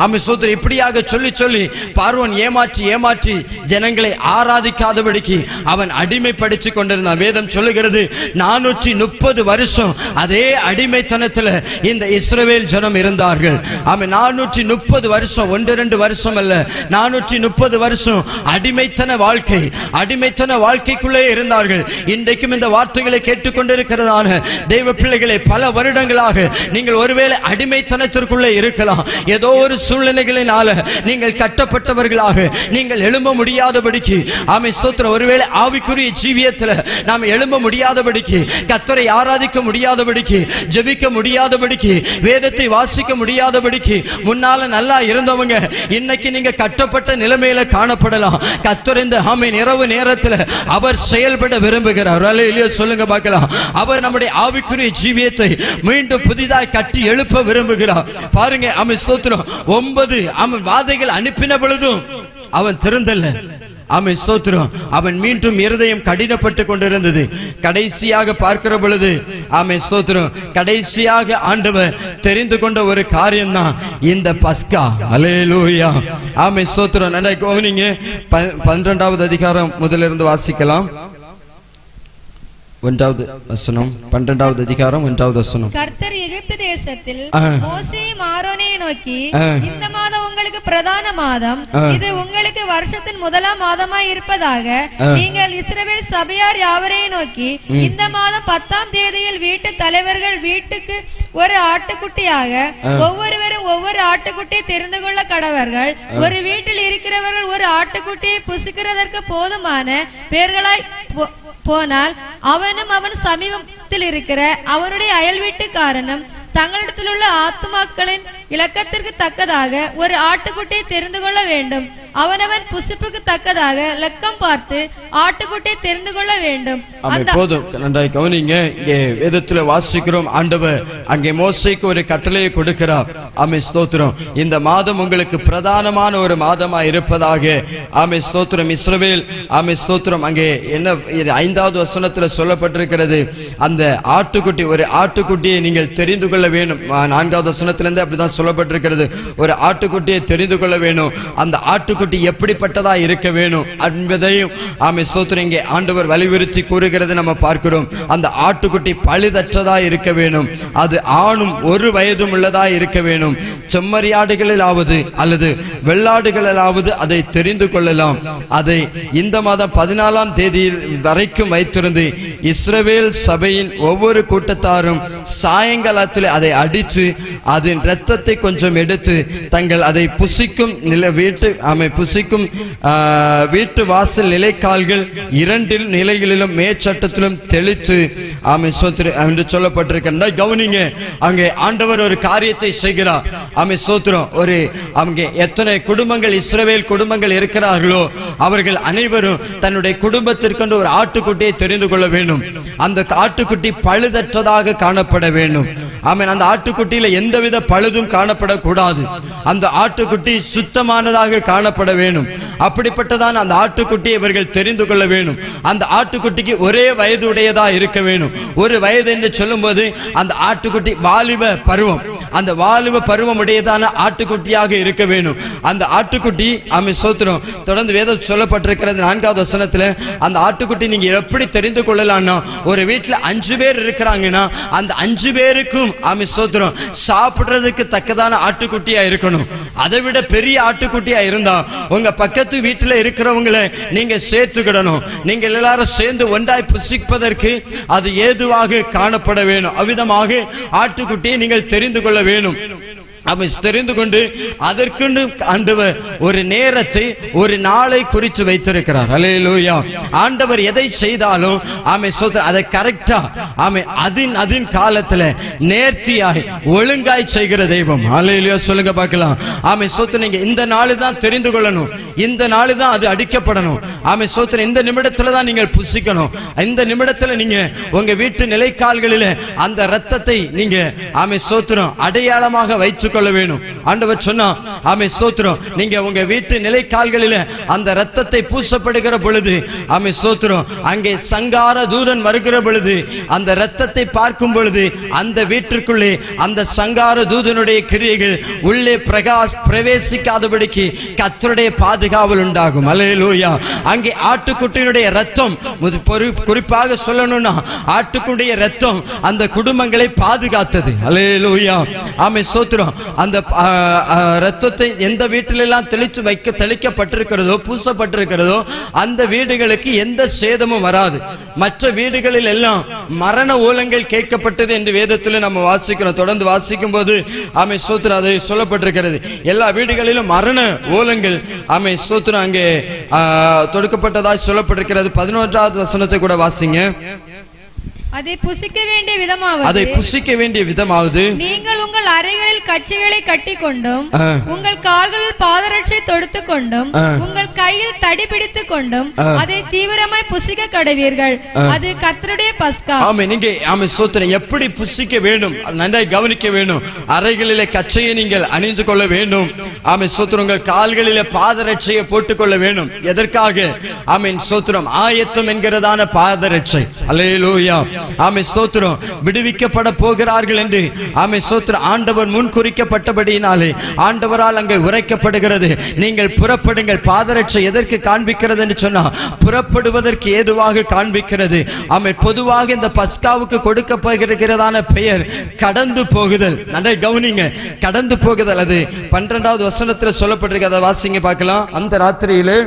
ஆமே ஸ்தோத்திரம். இப்படியாக சொல்லி சொல்லி பார்வோன் ஏமாற்றி ஏமாற்றி ஜனங்களை ஆராதிக்காதபடிக்கு அவன் அடிமைப்படுத்தி கொண்டிருந்தான். வேதம் சொல்லுகிறது 430 வருஷம் அதே அடிமைத்தனத்தில் இந்த இஸ்ரவேல் ஜனம் இருந்தார்கள். ஆமே 430 வருஷம், 1-2 வருஷம் அல்ல, 430 வருஷம் அடிமைத்தன வாழ்க்கை, அடிமைத்தன வாழ்க்கைக்குள்ளே இருந்தார்கள். இன்றைக்கும் இந்த வார்த்தைகளை கேட்டுக்கொண்டிருக்கிறதான தெய்வ பிள்ளைகளை பல வருடங்களாக நீங்கள் ஒருவேளை அடிமைத்தனத்திற்குள்ளே இருக்கலாம். ஏதோ ஒரு சூழ்நிலைகளினால நீங்கள் கட்டப்பட்டவர்களாக நீங்கள் எழும்ப முடியாதபடிக்கு ஆமே ஸ்தோத்திரம் ஒருவேளை ஆவிக்குரிய ஜீவியத்தில் நாம் எழும்ப முடியாதபடிக்கு, கர்த்தரை ஆராதிக்க முடியாதபடிக்கு, ஜெபிக்க முடியாதபடிக்கு, வேதத்தை வாசிக்க முடியாதபடிக்கு முன்னால நல்லா இருந்தவங்க இன்னைக்கு நீங்க கட்டப்பட்ட நிலைமையில காணப்படலாம். கர்த்தர் இந்த ஆமென் இரவு நேரத்தில் அவர் செயல்பட விரும்புகிறார். அல்லேலூயா சொல்லுங்க பார்க்கலாம். அவர் நம்முடைய ஆவிக்குரிய ஜீவியத்தை மீண்டும் புதிதாய் கட்டி எழுப்ப விரும்புகிறார். பாருங்க ஆமென் ஸ்தோத்திரம். 9 அவன் வாதைகள் அனுப்பின பொழுதும் அவன் திருந்தல்ல. ஆமென் ஸ்தோத்திரம். அவன் மீண்டும் இருதயம் கடினப்பட்டு கொண்டிருந்தது. கடைசியாக பார்க்கிற பொழுது ஆமென் ஸ்தோத்திரம் கடைசியாக ஆண்டவர் தெரிந்து கொண்ட ஒரு காரியம் தான் இந்த பஸ்கா. அல்லேலூயா. ஆமென் ஸ்தோத்திரம். நல்லா கவனிங்க. 12வது அதிகாரம் முதலிருந்து வாசிக்கலாம். 1வது வசனம். 12வது அதிகாரம் 1வது வசனம். கர்த்தர் எகிப்து தேசத்தில் மோசேயும் ஆரோனையும் நோக்கி, இந்த மாதம் உங்களுக்கு பிரதான மாதம், இது உங்களுக்கு வருஷத்தின் முதலாம் மாதமாய் இருப்பதாக நீங்கள் இஸ்ரவேல் சபையார் யாவரையும் நோக்கி, இந்த மாதம் 10ஆம் தேதியில் வீட்டு தலைவர்கள் வீட்டுக்கு ஒரு ஆட்டுக்குட்டியாக ஒவ்வொருவரும் ஒவ்வொரு ஆட்டுக்குட்டியை தெரிந்து கொள்ள கடவர்கள். ஒரு வீட்டில் இருக்கிறவர்கள் ஒரு ஆட்டுக்குட்டியை புசிக்கிறதற்கு போதுமான பேர்களாய் போனால் அவனும் அவன் சமீபத்தில் இருக்கிற அவனுடைய அயல் வீட்டுக்காரனும் தங்களிடத்தில் உள்ள ஆத்துமாக்களின் இலக்கத்திற்கு தக்கதாக ஒரு ஆட்டுக்குட்டியை தெரிந்து கொள்ள வேண்டும். அவனவன் புசிப்புக்கு தக்கதாக லக்கம் பார்த்து ஆட்டுக்குட்டியை தெரிந்து கொள்ள வேண்டும். போதும், நன்றாய் கவனிங்க. இங்கே வேதத்துல வாசிக்கிறோம், ஆண்டவர் அங்கே மோசேக்கு ஒரு கட்டளையை கொடுக்கிறார். ஆமே ஸ்தோத்திரம். இந்த மாதம் உங்களுக்கு பிரதானமான ஒரு மாதமா இருப்பதாக. ஆமே ஸ்தோத்திரம். இஸ்ரவேல் ஆமே ஸ்தோத்திரம். அங்கே என்ன 5வது வசனத்துல சொல்லப்பட்டிருக்கிறது, அந்த ஆட்டுக்குட்டி, ஒரு ஆட்டுக்குட்டியை நீங்கள் தெரிந்து கொள்ள வேண்டும். 4வது வசனத்திலிருந்து அப்படிதான் சொல்லப்பட்டிருக்கிறது. ஒரு ஆட்டுக்குட்டியை தெரிந்து கொள்ள வேணும். அந்த ஆட்டுக்குட்டி எப்படிப்பட்டதா இருக்க வேணும் என்பதையும் ஆமே ஸ்தோத்திரம் இங்கே ஆண்டவர் வலியுறுத்தி கூறுகிறது நம்ம பார்க்கிறோம். அந்த ஆட்டுக்குட்டி பழுதற்றதா இருக்க வேணும். அது ஆணும் 1 வயதும் உள்ளதா இருக்க வேணும். செம்மறியாடுகளிலாவது அல்லது வெள்ளாடுகளிலாவது அதை தெரிந்து கொள்ளலாம். அதை இந்த மாதம் 14ஆம் தேதி வரைக்கும் வைத்திருந்து இஸ்ரவேல் சபையின் ஒவ்வொரு கூட்டத்தாரும் சாயங்காலத்தில் அதை அடித்து அதன் இரத்தத்தை கொஞ்சம் எடுத்து தங்கள் அதை புசிக்கும் வீட்டு வாசல் நிலைக்கால்கள் 2 நிலைகளிலும் மேற்சட்டத்திலும் தெளித்து ஆமை சோத்திரம் என்று சொல்லப்பட்டிருக்கின்ற. கவனிங்க, அங்கே ஆண்டவர் ஒரு காரியத்தை செய்கிறார். ஆமை சோத்திரம். அங்கே எத்தனை குடும்பங்கள், இஸ்ரவேல் குடும்பங்கள் இருக்கிறார்களோ அவர்கள் அனைவரும் தன்னுடைய குடும்பத்திற்கென்று ஒரு ஆட்டுக்குட்டியை தெரிந்து கொள்ள வேண்டும். அந்த ஆட்டுக்குட்டி பழுதற்றதாக காணப்பட வேண்டும். ஆமென். அந்த ஆட்டுக்குட்டியில எந்தவித பழுதும் காணப்படக்கூடாது. அந்த ஆட்டுக்குட்டி சுத்தமானதாக காணப்பட வேண்டும். அப்படிப்பட்டதான் அந்த ஆட்டுக்குட்டியை இவர்கள் தெரிந்து கொள்ள வேண்டும். அந்த ஆட்டுக்குட்டிக்கு ஒரே வயது உடையதா இருக்க வேண்டும். 1 வயது என்று சொல்லும்போது அந்த ஆட்டுக்குட்டி வாலிப பருவம், அந்த வாலிப பருவம் உடையதான ஆட்டுக்குட்டியாக இருக்க வேண்டும். அந்த ஆட்டுக்குட்டி ஆமென் ஸ்தோத்திரம். தொடர்ந்து வேதம் சொல்லப்பட்டிருக்கிறது 4வது வசனத்துல, அந்த ஆட்டுக்குட்டி நீங்க எப்படி தெரிந்து கொள்ளலாம்னா, ஒரு வீட்டுல 5 பேர் இருக்கிறாங்கன்னா அந்த 5 பேருக்கும் ஆமென் ஸ்தோத்திரம் சாப்பிடுறதுக்கு தக்கதான ஆட்டுக்குட்டியா இருக்கணும். அதை விட பெரிய ஆட்டுக்குட்டியா இருந்தா உங்க பக்கத்து வீட்டுல இருக்கிறவங்களை நீங்க சேர்த்துக்கிடணும். நீங்க எல்லாரும் சேர்ந்து ஒன்றாய் புசிப்பதற்கு அது ஏதுவாக காணப்பட வேணும். அவ்விதமாக ஆட்டுக்குட்டியை நீங்கள் தெரிந்து கொள்ள வேணும். அவன் தெரிந்து கொண்டு அதற்குன்னு ஆண்டவர் ஒரு நேரத்தை, ஒரு நாளை குறித்து வைத்திருக்கிறார். அல்லேலூயா. ஆண்டவர் எதை செய்தாலும் ஆமென் ஸ்தோத்திரம் அதை கரெக்டா ஆமென் அதின் காலத்துல நேர்த்தியாய் ஒழுங்காய் செய்கிற தெய்வம். அல்லேலூயா. சொல்லுங்க பார்க்கலாம். ஆமென் ஸ்தோத்திரம். நீங்க இந்த நாள் தான் தெரிந்து கொள்ளணும். இந்த நாள் தான் அது அடிக்கப்படணும். ஆமென் ஸ்தோத்திரம். இந்த நிமிடத்துல தான் நீங்கள் புசிக்கணும். இந்த நிமிடத்துல நீங்க உங்க வீட்டு நிலைக்கால்களில அந்த இரத்தத்தை நீங்க ஆமென் ஸ்தோத்திரம் அடையாளமாக வைத்து கொள்ள வேணும். ஆண்டவர் சொன்னா ஆமென் ஸ்தோத்திரம், நீங்க உங்க வீட்டு நிலைக்கால்களில அந்த இரத்தத்தை பூசப்படுகிற பொழுது ஆமென் ஸ்தோத்திரம் அங்கே சங்கார தூதன் வருகிற பொழுது அந்த இரத்தத்தை பார்க்கும் பொழுது அந்த வீட்டிற்குள்ளே அந்த சங்கார தூதனுடைய கிரியைகள் உள்ளே பிரவேசிக்காதபடிக்கு கர்த்தருடைய பாதுகாவல் உண்டாகும். அல்லேலூயா. அங்கே ஆட்டுக்குட்டியினுடைய இரத்தம், குறிப்பாக சொல்லணும்னா ஆட்டுக்குட்டிய இரத்தம் அந்த குடும்பங்களை பாதுகாத்தது. அல்லேலூயா. ஆமென் ஸ்தோத்திரம். அந்த இரத்தத்தை எந்த வீட்டிலெல்லாம் தெளிக்கப்பட்டிருக்கிறதோ, பூசப்பட்டிருக்கிறதோ அந்த வீடுகளுக்கு எந்த சேதமும் வராது. மற்ற வீடுகளில் எல்லாம் மரண ஓலங்கள் கேட்கப்பட்டது என்று வேதத்தில் நம்ம வாசிக்கிறோம். தொடர்ந்து வாசிக்கும் போது ஆமென் ஸ்தோத்திரம் அது சொல்லப்பட்டிருக்கிறது. எல்லா வீடுகளிலும் மரண ஓலங்கள் ஆமென் ஸ்தோத்திரம் அங்கே தொடுக்கப்பட்டதாக சொல்லப்பட்டிருக்கிறது. 11வது வசனத்தை கூட வாசிங்க. அதை புசிக்க வேண்டிய விதமாவது நீங்கள் உங்கள் அறைகளில் கச்சைகளை கட்டிக்கொண்டும் உங்கள் கால்களில் பாதரட்சை தொடுத்துக் கொண்டும் உங்கள் கையில் தடி பிடித்துக் கொண்டும் அதை தீவிரமாய் புசிக்க கடவீர்கள். அது கர்த்தருடைய பஸ்கா. ஆமென். நீங்க ஆமென் ஸ்தோத்திரம் எப்படி புசிக்க வேண்டும் நன்றாய் கவனிக்க வேண்டும். அறைகளிலே கச்சையை நீங்கள் அணிந்து கொள்ள வேண்டும். ஆமென் ஸ்தோத்திரம். உங்கள் கால்களிலே பாதரட்சையை போட்டுக் கொள்ள வேண்டும். எதற்காக? ஆமென் ஸ்தோத்திரம் ஆயத்தம் என்கிறதான பாதரட்சை. அல்லேலூயா. ஆமென் ஸ்தோத்திரம். விடுவிக்கப்பட போகிறார்கள் என்று ஆமென் ஸ்தோத்திரம் ஆண்டவர் முன் குறிக்கப்பட்டபடியினாலே ஆண்டவரால் அங்கே உரைக்கப்படுகிறது. நீங்கள் புறப்படுங்கள். பாதரட்சை எதற்கு காண்பிக்கிறது என்று சொன்னா புறப்படுவதற்கு ஏதுவாக காண்பிக்கிறது. ஆமென். பொதுவாக இந்த பஸ்காவுக்கு கொடுக்கப்படுகிறதான பெயர் கடந்து போகுதல். நன்றாய் கவனிங்க. கடந்து போகுதல் அது 12வது வசனத்தில் சொல்லப்பட்டிருக்க. அதை வாசிங்க பார்க்கலாம். அந்த ராத்திரியிலே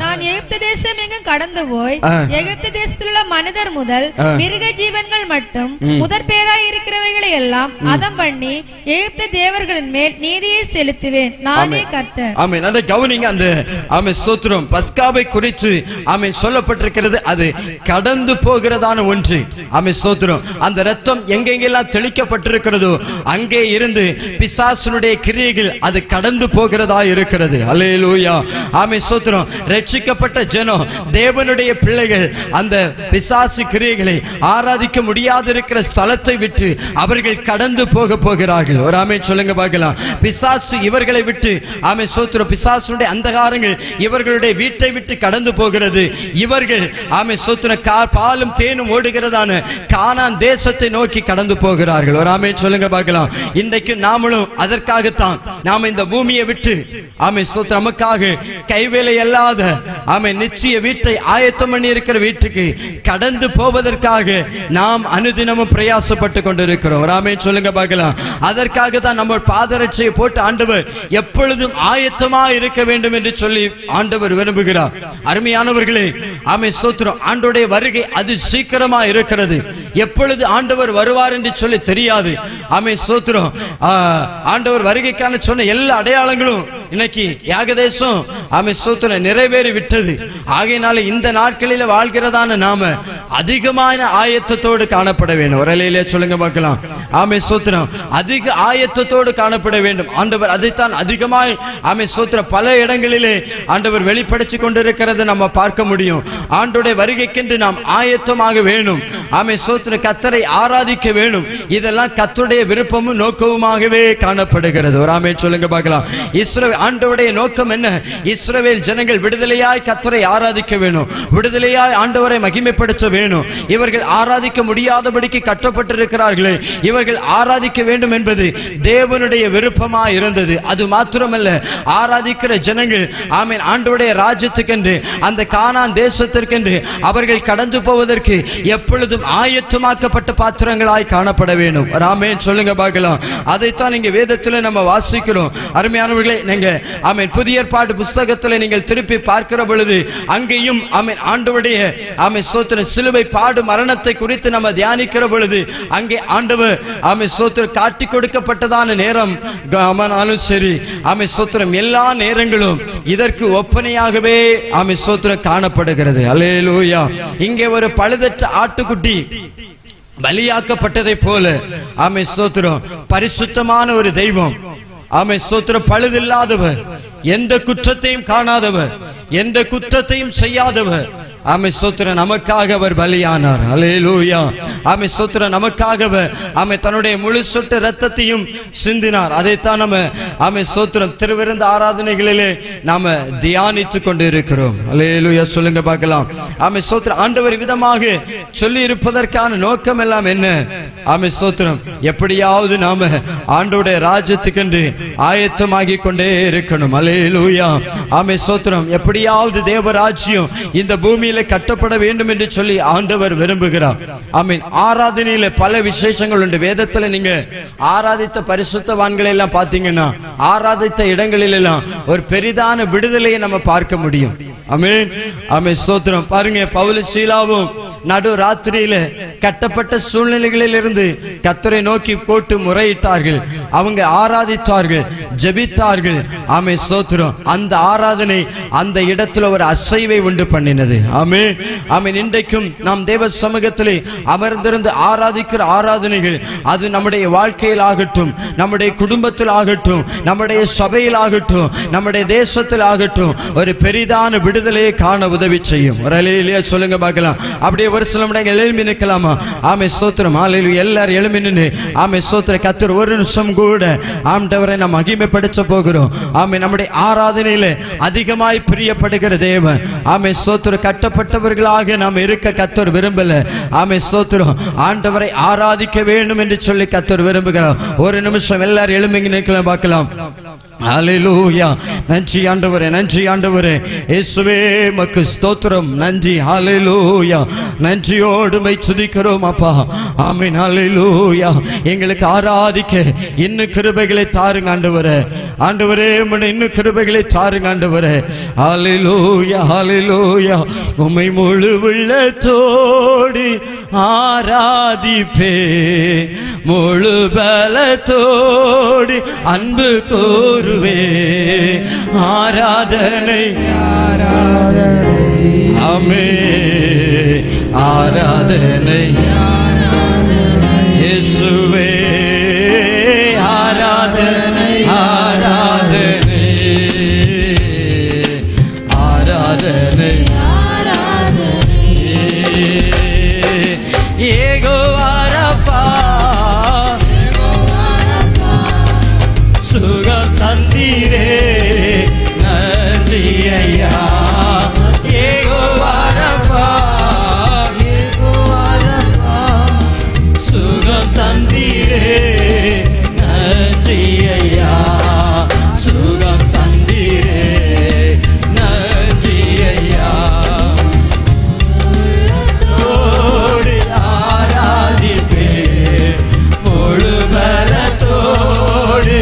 நான் எகிப்து தேசம் எங்கும் கடந்து போய் எகிப்து தேசத்தில் மனிதர் முதல் மிருக ஜீவன்கள் மட்டும் முதற் பேராய் இருக்கிறவைகளை எல்லாம் அதம் பண்ணி எகிப்து தேவர்களின் மேல் நீதியை செலுத்துவேன், நானே கர்த்தர். ஆமென். அதை கவனிங்க. அந்த ஆமென் ஸ்தோத்திரம் பஸ்காவை குறித்து ஆமென் சொல்லப்பட்டிருக்கிறது. அது கடந்து போகிறதான ஒன்று. ஆமென் ஸ்தோத்திரம். அந்த இரத்தம் எங்கெங்கெல்லாம் தெளிக்கப்பட்டிருக்கிறதோ அங்கே இருந்து பிசாசுனுடைய கிரியைகள் அது கடந்து போகிறதா இருக்கிறது. அல்லேலூயா. ஆமென் ஸ்தோத்திரம். ரட்சிக்கப்பட்ட ஜனம் தேவனுடைய பிள்ளைகள் அந்த பிசாசு கிரியைகளை ஆராதிக்க முடியாது இருக்கிற ஸ்தலத்தை விட்டு அவர்கள் கடந்து போக போகிறார்கள். ஒரு ஆமென் சொல்லுங்க பார்க்கலாம். பிசாசு இவர்களை விட்டு ஆமென் ஸ்தோத்திரம் பிசாசுடைய அந்தகாரங்கள் இவர்களுடைய வீட்டை விட்டு கடந்து போகிறது. இவர்கள் ஆமென் ஸ்தோத்திரம் பாலும் தேனும் ஓடுகிறதான கானான் தேசத்தை நோக்கி கடந்து போகிறார்கள். ஒரு ஆமென் சொல்லுங்க பார்க்கலாம். இன்றைக்கு நாமளும் அதற்காகத்தான் நாம் இந்த பூமியை விட்டு ஆமென் ஸ்தோத்திரம் நமக்காக கைவேலை அல்லாத ஆமென் நிச்சய வீட்டை ஆயத்தம் பண்ணி இருக்கிற வீட்டுக்கு கடந்து போவதற்காக நாம் அனுதினமும் பிரயாசப்பட்டு கொண்டிருக்கிறோம். ஒரு ஆமென் சொல்லுங்க பார்க்கலாம். அதற்காக தான் நம்ம பாதரட்சையை போட்டு ஆண்டவர் எப்பொழுதும் ஆயத்தமா இருக்க வேண்டும் என்று சொல்லி ஆண்டவர் விரும்புகிறார். அருமையானவர்களே, ஆமென் ஸ்தோத்திரம். ஆண்டவருடைய வருகை அது சீக்கிரமா இருக்கிறது. எப்பொழுது ஆண்டவர் வருவார் என்று சொல்லி தெரியாது. ஆமென் ஸ்தோத்திரம். ஆண்டவர் வருகைக்கான சொன்ன எல்லா அடையாளங்களும் இன்னைக்கு ஏகதேசம் ஆமென் ஸ்தோத்திரம் நிறைவேறி விட்டது. ஆகையினால இந்த நாட்களில் வாழ்கிறதான நாம அதிகமான ஆயத்தத்தோடு காணப்பட வேண்டும். ஒரு அலையிலே சொல்லுங்க பார்க்கலாம். ஆமென் ஸ்தோத்திரம். அதிக ஆயத்தத்தோடு காணப்பட வேண்டும். ஆண்டவர் அதைத்தான் அதிகமாய் ஆமென் ஸ்தோத்திரம் பல இடங்களிலே ஆண்டவர் வெளிப்படுத்தி கொண்டிருக்கிறதை நம்ம பார்க்க முடியும். ஆண்டவருடைய வருகைக்கென்று நாம் ஆயத்தமாக வேணும். ஆமென் ஸ்தோத்திரம். கர்த்தரை ஆராதிக்க வேணும். இதெல்லாம் கர்த்தருடைய விருப்பமும் நோக்கமுமாகவே காணப்படுகிறது. ஒரு ஆமென் சொல்லுங்க பார்க்கலாம். இஸ்ரவேல் ஆண்டவருடைய நோக்கம் என்ன? இஸ்ரவேல் ஜனங்கள் விடுதலையாய் கர்த்தரை ஆராதிக்க வேணும். விடுதலையாய் ஆண்டவரை மகிமைப்படுத்த வேணும். இவர்கள் ஆராதிக்க முடியாதபடிக்கு கட்டப்பட்டிருக்கிறார்களே, இவர்கள் ஆராதிக்க வேண்டும் என்பது தேவனுடைய விருப்பமாய் இருந்தது. அது மாத்திரமல்ல, ஆராதிக்கிற ஜனங்கள் ஆமென் ஆண்டவருடைய ராஜ்யத்துக்கென்று அந்த கானான் தேசத்திற்கென்று அவர்கள் கடந்து போவதற்கு எப்பொழுதும் ஆயத்தமாக்கப்பட்ட பாத்திரங்களாய் காணப்பட வேண்டும். ஆமென் சொல்லுங்க பார்க்கலாம். அதைத்தான் இங்க வேதத்தில் நம்ம வாசிக்கிறோம். அருமையானவர்களே, நீங்க ஆமென் புதிய ஏற்பாடு புஸ்தகத்தில் நீங்கள் திருப்பி பார்க்கிற பொழுது அங்கேயும் ஆமென் ஆண்டவருடைய ஆமென் ஸ்தோத்திரம் சிலுவை பாடு மரணத்தை குறித்து நம்ம தியானிக்கிற பொழுது அங்கே ஆண்டவர் ஆமென் ஸ்தோத்திரம் காட்டி கொடுக்கப்பட்டதான நேரம் ஆனாலும் சரி ஆமென் ஸ்தோத்திரம் எல்லா நேரங்களும் இதற்கு ஒப்பனையாகவே ஆமென் ஸ்தோத்திரம் காணப்படுகிறது. அல்லேலூயா. இங்கே ஒரு பழுதற்ற ஆட்டுக்குட்டி பலியாக்கப்பட்டதை போல ஆமென் ஸ்தோத்திரம் பரிசுத்தமான ஒரு தெய்வம் ஆமென் ஸ்தோத்திரம் பழுதில்லாதவர், எந்த குற்றத்தையும் காணாதவர், எந்த குற்றத்தையும் செய்யாதவர் ஆமென் ஸ்தோத்திரம் நமக்காக அவர் பலியானார். அல்லேலூயா. ஆமென் ஸ்தோத்திரம் நமக்காக ஆமென் தன்னுடைய முழு சொட்டு இரத்தத்தையும் சிந்தினார். அதைத்தான் நம்ம ஆமென் ஸ்தோத்திரம் திருவிருந்து ஆராதனைகளிலே நாம தியானித்துக் கொண்டு இருக்கிறோம். அல்லேலூயா சொல்லுங்க பார்க்கலாம். ஆமென் ஸ்தோத்திரம். ஆண்டவர் விதமாக சொல்லி இருப்பதற்கான நோக்கம் எல்லாம் என்ன? ஆமென் ஸ்தோத்திரம் எப்படியாவது நாம ஆண்டவருடைய ராஜ்யத்துக்கென்று ஆயத்தமாகி கொண்டே இருக்கணும். அல்லேலூயா. ஆமென் ஸ்தோத்திரம். எப்படியாவது தேவராஜ்யம் இந்த பூமி கட்டப்பட வேண்டும் என்று சொல்லி ஆண்டவர் விரும்புகிறார். ஆமென். ஆராதனையில பல விசேஷங்கள் உண்டு. வேதத்துல நீங்க ஆராதித்த பரிசுத்தவான்களை எல்லாம் பாத்தீங்கன்னா ஆராதித்த இடங்களில் எல்லாம் ஒரு பெரிதான விடுதலையை நம்ம பார்க்க முடியும். ஆமென். ஆமென் ஸ்தோத்திரம். பாருங்க, பவுல் சீலாவும் நடு ராத்திரியில கட்டப்பட்ட சூழ்நிலைகளில் இருந்து கர்த்தரை நோக்கி போட்டு முறையிட்டார்கள். அவங்க ஆராதித்தார்கள், ஜெபித்தார்கள். ஆமென் ஸ்தோத்திரம். அந்த ஆராதனை அந்த இடத்துல ஒரு அசைவை உண்டு பண்ணினது. ஆமென். ஆமென். இன்றைக்கும் நாம் தேவ சமூகத்திலே அமர்ந்திருந்து ஆராதிக்கிற ஆராதனைகள் அது நம்முடைய வாழ்க்கையில் ஆகட்டும், நம்முடைய குடும்பத்தில் ஆகட்டும், நம்முடைய சபையில் ஆகட்டும், நம்முடைய தேசத்தில் ஆகட்டும் ஒரு பெரிதான விடுதலையை காண உதவி செய்யும். ஒரு அலையிலேயே சொல்லுங்க பார்க்கலாம். அப்படியே ஒரு சில இடங்கள் எழும்பி நிற்கலாமா? ஆமென் ஸ்தோத்திரம். ஹல்லேலூயா. எல்லாரும் எழும்பி நின்று ஆமென் ஸ்தோத்திரம். கர்த்தர் ஒரு நிமிஷம் கூட ஆண்டவரை நாம் மகிமைப்படுத்த போகிறோம். ஆமென். நம்முடைய ஆராதனையில அதிகமாய் பிரியப்படுகிற தேவன் ஆமென் ஸ்தோத்திரம். கட்டப்பட்டவர்களாக நாம் இருக்க கர்த்தர் விரும்பல. ஆமென் ஸ்தோத்திரம். ஆண்டவரை ஆராதிக்க வேண்டும் என்று சொல்லி கர்த்தர் விரும்புகிறார். ஒரு நிமிஷம் எல்லாரும் எழும்பி நிற்கலாம் பார்க்கலாம். ஹல்லேலூயா. நன்றி ஆண்டவரே, நன்றி ஆண்டவரே. இயேசுவே மக்கு ஸ்தோத்திரம். நன்றி. ஹல்லேலூயா. நன்றியோடு மை துதிக்கிறோம் அப்பா. ஆமென். ஹல்லேலூயா. எங்களுக்கு ஆராதிக்க இன்னும் கிருபைகளை தாருங்க ஆண்டவரே. ஆண்டவரே இன்னும் கிருபைகளை தாருங்க ஆண்டவரே. ஹல்லேலூயா. ஹல்லேலூயா. உம்மை முழு உள்ளத்தோடு ஆராதிப்பே, முழு பலத்தோடு அன்பு கூறுவே. ஆராதனை ஆமே, ஆராதனை இயேசுவே, ஆராதனை ஆராதனை ஆராதனை யெகோவா ரஃபா, சுகம் தந்தீரே நன்றி ஐயா. யெகோவா ரஃபா, யெகோவா ரஃபா, சுகம் தந்தீரே நன்றி ஐயா. சுகம் தந்தீரே நன்றி ஐயா. ஓடி ஆராதிப்பே, முழு பலத்தோடு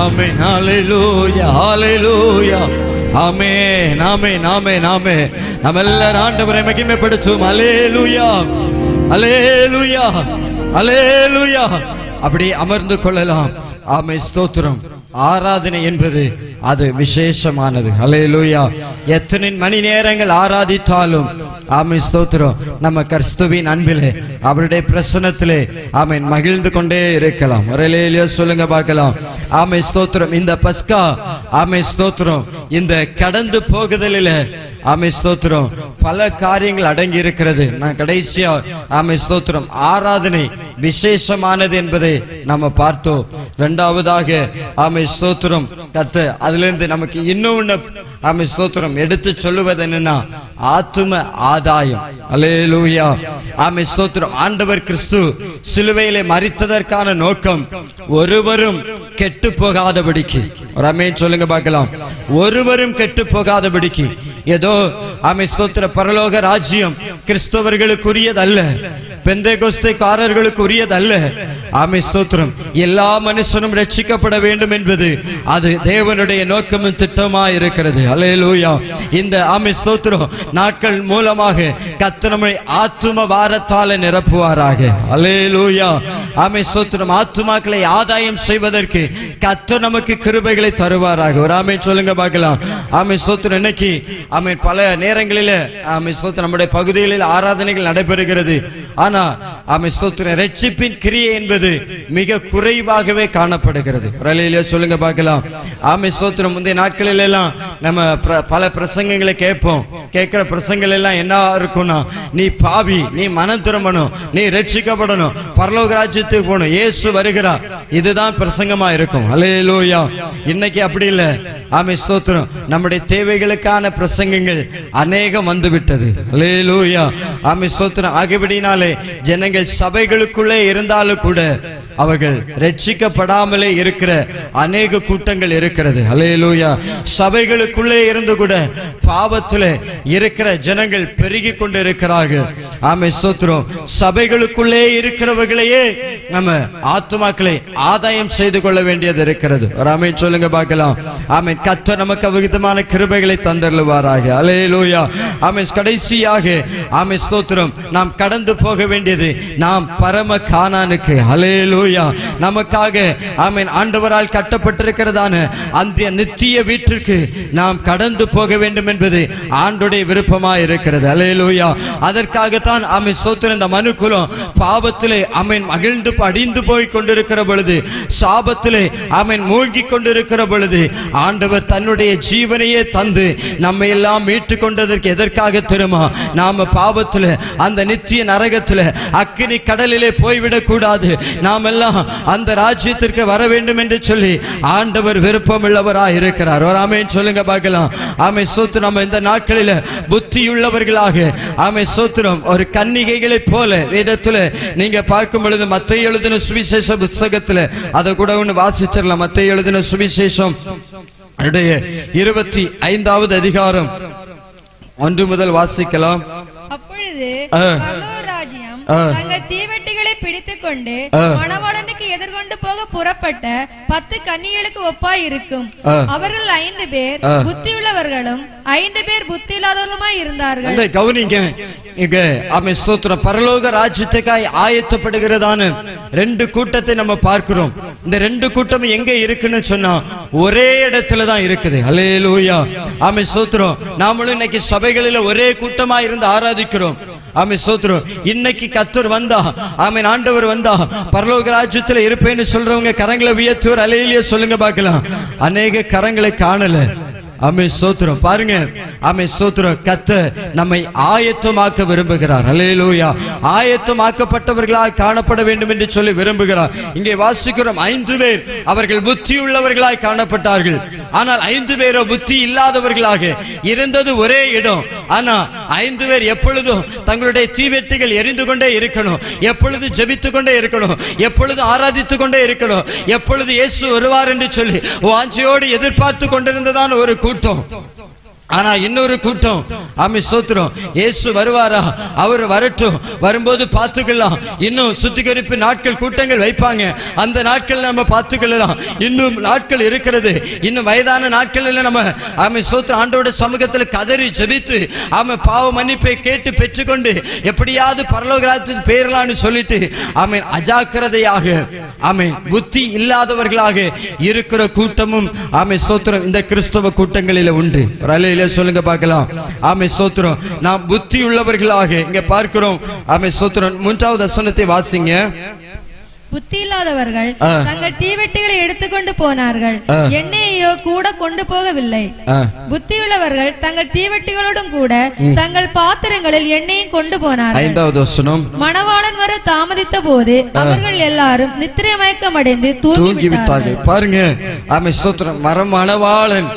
ஆமென். ஹalleluya ஹalleluya. ஆமென் ஆமென் ஆமென் ஆமென். நம்ம எல்லாரும் ஆண்டவரை மகிமைப்படுத்துவோம். ஹalleluya ஹalleluya ஹalleluya. அப்படி அமர்ந்து கொள்ளலாம். ஆமென். ஸ்தோத்திரம். ஆராதனை என்பது அது விசேஷமானது. ஹல்லேலூயா. எத்தனை மணி நேரங்கள் ஆராதித்தாலும் ஆமென் ஸ்தோத்திரம் நம்ம கிறிஸ்துவின் அன்பிலே அவருடைய பிரசன்னத்திலே ஆமென் மகிழ்ந்து கொண்டே இருக்கலாம். ஹல்லேலூயா சொல்லுங்க பார்க்கலாம். ஆமென் ஸ்தோத்திரம். இந்த பஸ்கா ஆமென் ஸ்தோத்திரம் இந்த கடந்து போகுதலிலே ஆமென் ஸ்தோத்திரம் பல காரியங்கள் அடங்கி இருக்கிறது. நான் கடைசியா ஆமென் ஸ்தோத்திரம் ஆராதனை விசேஷமானது என்பதை நம்ம பார்த்தோம். இரண்டாவதாக ஆமென் ஸ்தோத்திரம் கத்த அதிலிருந்து நமக்கு இன்னொன்னு ஆமென் ஸ்தோத்திரம் எடுத்து சொல்லுவது என்னன்னா ஆத்தும ஆதாயம். அல்லேலூயா. ஆமென் ஸ்தோத்திரம். ஆண்டவர் கிறிஸ்து சிலுவையிலே மரித்ததற்கான நோக்கம் ஒருவரும் கெட்டு போகாதபடிக்கு. ஒரு ஆமென் சொல்லுங்க பார்க்கலாம். ஒருவரும் கெட்டு போகாதபடிக்கு. ஏதோ ஆமென் ஸ்தோத்திர பரலோக ராஜ்யம் கிறிஸ்தவர்களுக்குரியதல்ல, பெந்தேகோஸ்தேக்காரர்களுக்கு உரியதல்ல. ஆமென் ஸ்தோத்திரம். எல்லா மனுஷனும் ரட்சிக்கப்பட வேண்டும் என்பது அது தேவனுடைய நோக்கமும் திட்டமாய் இருக்கிறது. ஹல்லேலூயா. இந்த ஆமென் ஸ்தோத்திரம் நாட்கள் மூலமாக கர்த்தர் நம்மை ஆத்தும பாரத்தால நிரப்புவாராக. ஹல்லேலூயா. ஆமென் ஸ்தோத்திரம். ஆத்துமாக்களை ஆதாயம் செய்வதற்கு கர்த்தர் நமக்கு கிருபைகளை தருவாராக. ஒரு ஆமென் சொல்லுங்க பார்க்கலாம். ஆமென் ஸ்தோத்திரம். இன்னைக்கு ஆமென் பல நேரங்களில் ஆமென் ஸ்தோத்திரம் நம்முடைய பகுதிகளில் ஆராதனைகள் நடைபெறுகிறது. ஆனா ஆமென் ஸ்தோத்திரம் ரட்சிப்பின் கிரியை என்பது மிக குறைவாகவே காணப்படுகிறது. ஹல்லேலூயா சொல்லுங்க பார்க்கலாம். ஆமென் ஸ்தோத்திரம். முந்தைய நாட்களில் எல்லாம் நம்ம பல பிரசங்கங்களை கேட்போம். கேட்கிற பிரசங்கங்கள் எல்லாம் என்ன இருக்கும்னா நீ பாவி, நீ மனம் திரும்பணும், நீ ரட்சிக்கப்படணும், பரலோக ராஜ்யத்துக்கு போகணும், இயேசு வருகிறார். இதுதான் பிரசங்கமா இருக்கும். ஹல்லேலூயா. இன்னைக்கு அப்படி இல்லை. ஆமென் ஸ்தோத்திரம். நம்முடைய தேவைகளுக்கான பிரசங்கங்கள் அநேகம் வந்துவிட்டது. ஹல்லேலூயா. ஆமென் ஸ்தோத்திரம். ஆகியபடினாலே ஜனங்கள் சபைகளுக்குள்ளே இருந்தாலும் கூட அவர்கள் ரட்சிக்கப்படாமலே இருக்கிற அநேக கூட்டங்கள் இருக்கிறது. ஹல்லேலூயா. சபைகளுக்குள்ளே இருந்து கூட பாவத்திலே இருக்கிற ஜனங்கள் பெருகி கொண்டு இருக்கிறார்கள். ஆமென் ஸ்தோத்திரம். சபைகளுக்குள்ளே இருக்கிறவர்களையே நம்ம ஆத்துமாக்களை ஆதாயம் செய்து கொள்ள வேண்டியது இருக்கிறது. ஒரு ஆமென் சொல்லுங்க பார்க்கலாம். ஆமென். கர்த்தர் நமக்கு விதமான கிருபைகளை தந்தருளுவாராக. ஹல்லேலூயா. ஆமென். கடைசியாக ஆமென் ஸ்தோத்திரம் நாம் கடந்து போக வேண்டியது நாம் பரம கானானுக்கு. ஹல்லேலூயா. நமக்காக ஆமென் ஆண்டவரால் கட்டப்பட்டிருக்கிறதான அந்த நித்திய வீட்டிற்கு நாம் கடந்து போக வேண்டும் என்பது ஆண்டவருடைய விருப்பமாய் இருக்கிறது. ஹல்லேலூயா. அதற்காகத்தான் ஆமென் ஸ்தோத்திரம் இந்த மனுக்குலம் பாவத்திலே ஆமென் மகிழ்ந்து அடிந்து போய் கொண்டிருக்கிற பொழுது, சாபத்திலே ஆமென் மூழ்கி கொண்டிருக்கிற பொழுது ஆண்டவர் தன்னுடைய ஜீவனையே தந்து நம்மை எல்லாம் மீட்டு கொண்டதற்கு எதற்காக தெரியுமா? நாம பாவத்தில் அந்த நித்திய நரகத்தில் அக்கினி கடலிலே போய்விடக் கூடாது, நாம் எல்லாம் அந்த ராஜ்யத்திற்கு வர வேண்டும் என்று சொல்லி ஆண்டவர் விருப்பம் உள்ளவராய் இருக்கிறார். ஒரு ஆமென் சொல்லுங்க பார்க்கலாம். ஆமென் ஸ்தோத்திரம். நம்ம இந்த நாட்களில் புத்தியுள்ளவர்களாக ஆமென் ஸ்தோத்திரம் ஒரு கன்னிகைகளை போல வேதத்தில் நீங்க பார்க்கும் பொழுது மத்தேயு எழுதின சுவிசேஷ புத்தகத்தில் அதை கூட ஒன்று வாசிச்சிடலாம். மத்தேயு எழுதின சுவிசேஷம் 25வது அதிகாரம் 1 முதல் வாசிக்கலாம். அப்பொழுது ராஜ்யம் தங்கள் தீவெட்டிகளை பிடித்துக் கொண்டு மணவாளனுக்கு எதிர்கொண்டு போக புறப்பட்ட 10 கன்னிகளுக்கு ஒப்பாய் இருக்கும். அவர்கள் 5 பேர் புத்தியுள்ளவர்களும் 5 பேர் புத்தி இல்லாதவர்களுமாய் இருந்தார்கள். கவனிங்க. இங்க ஆமென் ஸ்தோத்திரம் பரலோக ராஜ்யத்துக்காய் ஆயத்தப்படுகிறதான 2 கூட்டத்தை நம்ம பார்க்கிறோம். இந்த 2 கூட்டம் எங்க இருக்குன்னு சொன்னா ஒரே இடத்துல தான் இருக்குது. ஹல்லேலூயா. ஆமென் ஸ்தோத்திரம். நாமளும் இன்னைக்கு சபைகளில் ஒரே கூட்டமா இருந்து ஆராதிக்கிறோம். ஆமென் ஸ்தோத்திரம். இன்னைக்கு கர்த்தர் வந்தா ஆமென் ஆண்டவர் வந்தா பரலோக ராஜ்யத்துல இருப்பேன்னு சொல்றவங்க கரங்களை உயர்த்துவர். ஹல்லேலூயா சொல்லுங்க பார்க்கலாம். அநேக கரங்களை காணல. ஆமென் ஸ்தோத்திரம். பாருங்க. ஆமென் ஸ்தோத்திரம். கர்த்தர் நம்மை ஆயத்தமாக்க விரும்புகிறார். ஹல்லேலூயா. ஆயத்தமாக்கப்பட்டவர்களாக காணப்பட வேண்டும் என்று சொல்லி விரும்புகிறார். இங்கே வாசிக்கிறோம் 5 பேர் அவர்கள் புத்தி உள்ளவர்களாய் காணப்பட்டார்கள். ஆனால் 5 பேரோ புத்தி இல்லாதவர்களாக இருந்தது ஒரே இடம். ஆனா 5 பேர் எப்பொழுதும் தங்களுடைய தீவெட்டிகள் எரிந்து கொண்டே இருக்கணும், எப்பொழுது ஜெபித்து கொண்டே இருக்கணும், எப்பொழுது ஆராதித்து கொண்டே இருக்கணும், எப்பொழுது இயேசு வருவார் என்று சொல்லி வாஞ்சையோடு எதிர்பார்த்து கொண்டிருந்ததான ஒரு கூட்டம். ஆனா இன்னொரு கூட்டம் ஆமென் ஸ்தோத்திரம், இயேசு வருவாரா, அவர் வரட்டும், வரும்போது பார்த்துக்கலாம், இன்னும் சுத்திகரிப்பு நாட்கள் கூட்டங்கள் வைப்பாங்க, அந்த நாட்கள் நம்ம பார்த்துக்கலாம், இன்னும் நாட்கள் இருக்கிறது, இன்னும் வயதான நாட்களில் நம்ம ஆமென் ஸ்தோத்திரம் ஆண்டவருடைய சமூகத்தில் கதறி ஜெபித்து ஆமென் பாவ மன்னிப்பை கேட்டு பெற்றுக்கொண்டு எப்படியாவது பரலோக ராஜ்யத்துக்கு பேரலான்னு சொல்லிட்டு ஆமென் அஜாக்கிரதையாக ஆமென் புத்தி இல்லாதவர்களாக இருக்கிற கூட்டமும் ஆமென் ஸ்தோத்திரம் இந்த கிறிஸ்தவ கூட்டங்களில் உண்டு. சொல்லுங்க பார்க்கலாம். ஆமென் ஸ்தோத்திரம். நாம் புத்தி உள்ளவர்களாக இங்க பார்க்கிறோம். ஆமென் ஸ்தோத்திரம். 3வது வசனத்தை வாசிங்க. புத்தி இல்லாதவர்கள் தங்கள் தீவெட்டிகளை எடுத்துக்கொண்டு போனார்கள், எண்ணெயையோ கூட கொண்டு போகவில்லை. புத்தியுள்ளவர்கள் தங்கள் தீவெட்டிகளோடும் கூட தங்கள் பாத்திரங்களில் எண்ணெயும் கொண்டு போனார்கள். 5வது வசனம். மணவாளன் வர தாமதித்த போது அவர்கள் எல்லாரும் நித்திரை மயக்கமடைந்து தூங்கிவிட்டார்கள். பாருங்க. ஆமென் ஸ்தோத்திரம். மணவாளன்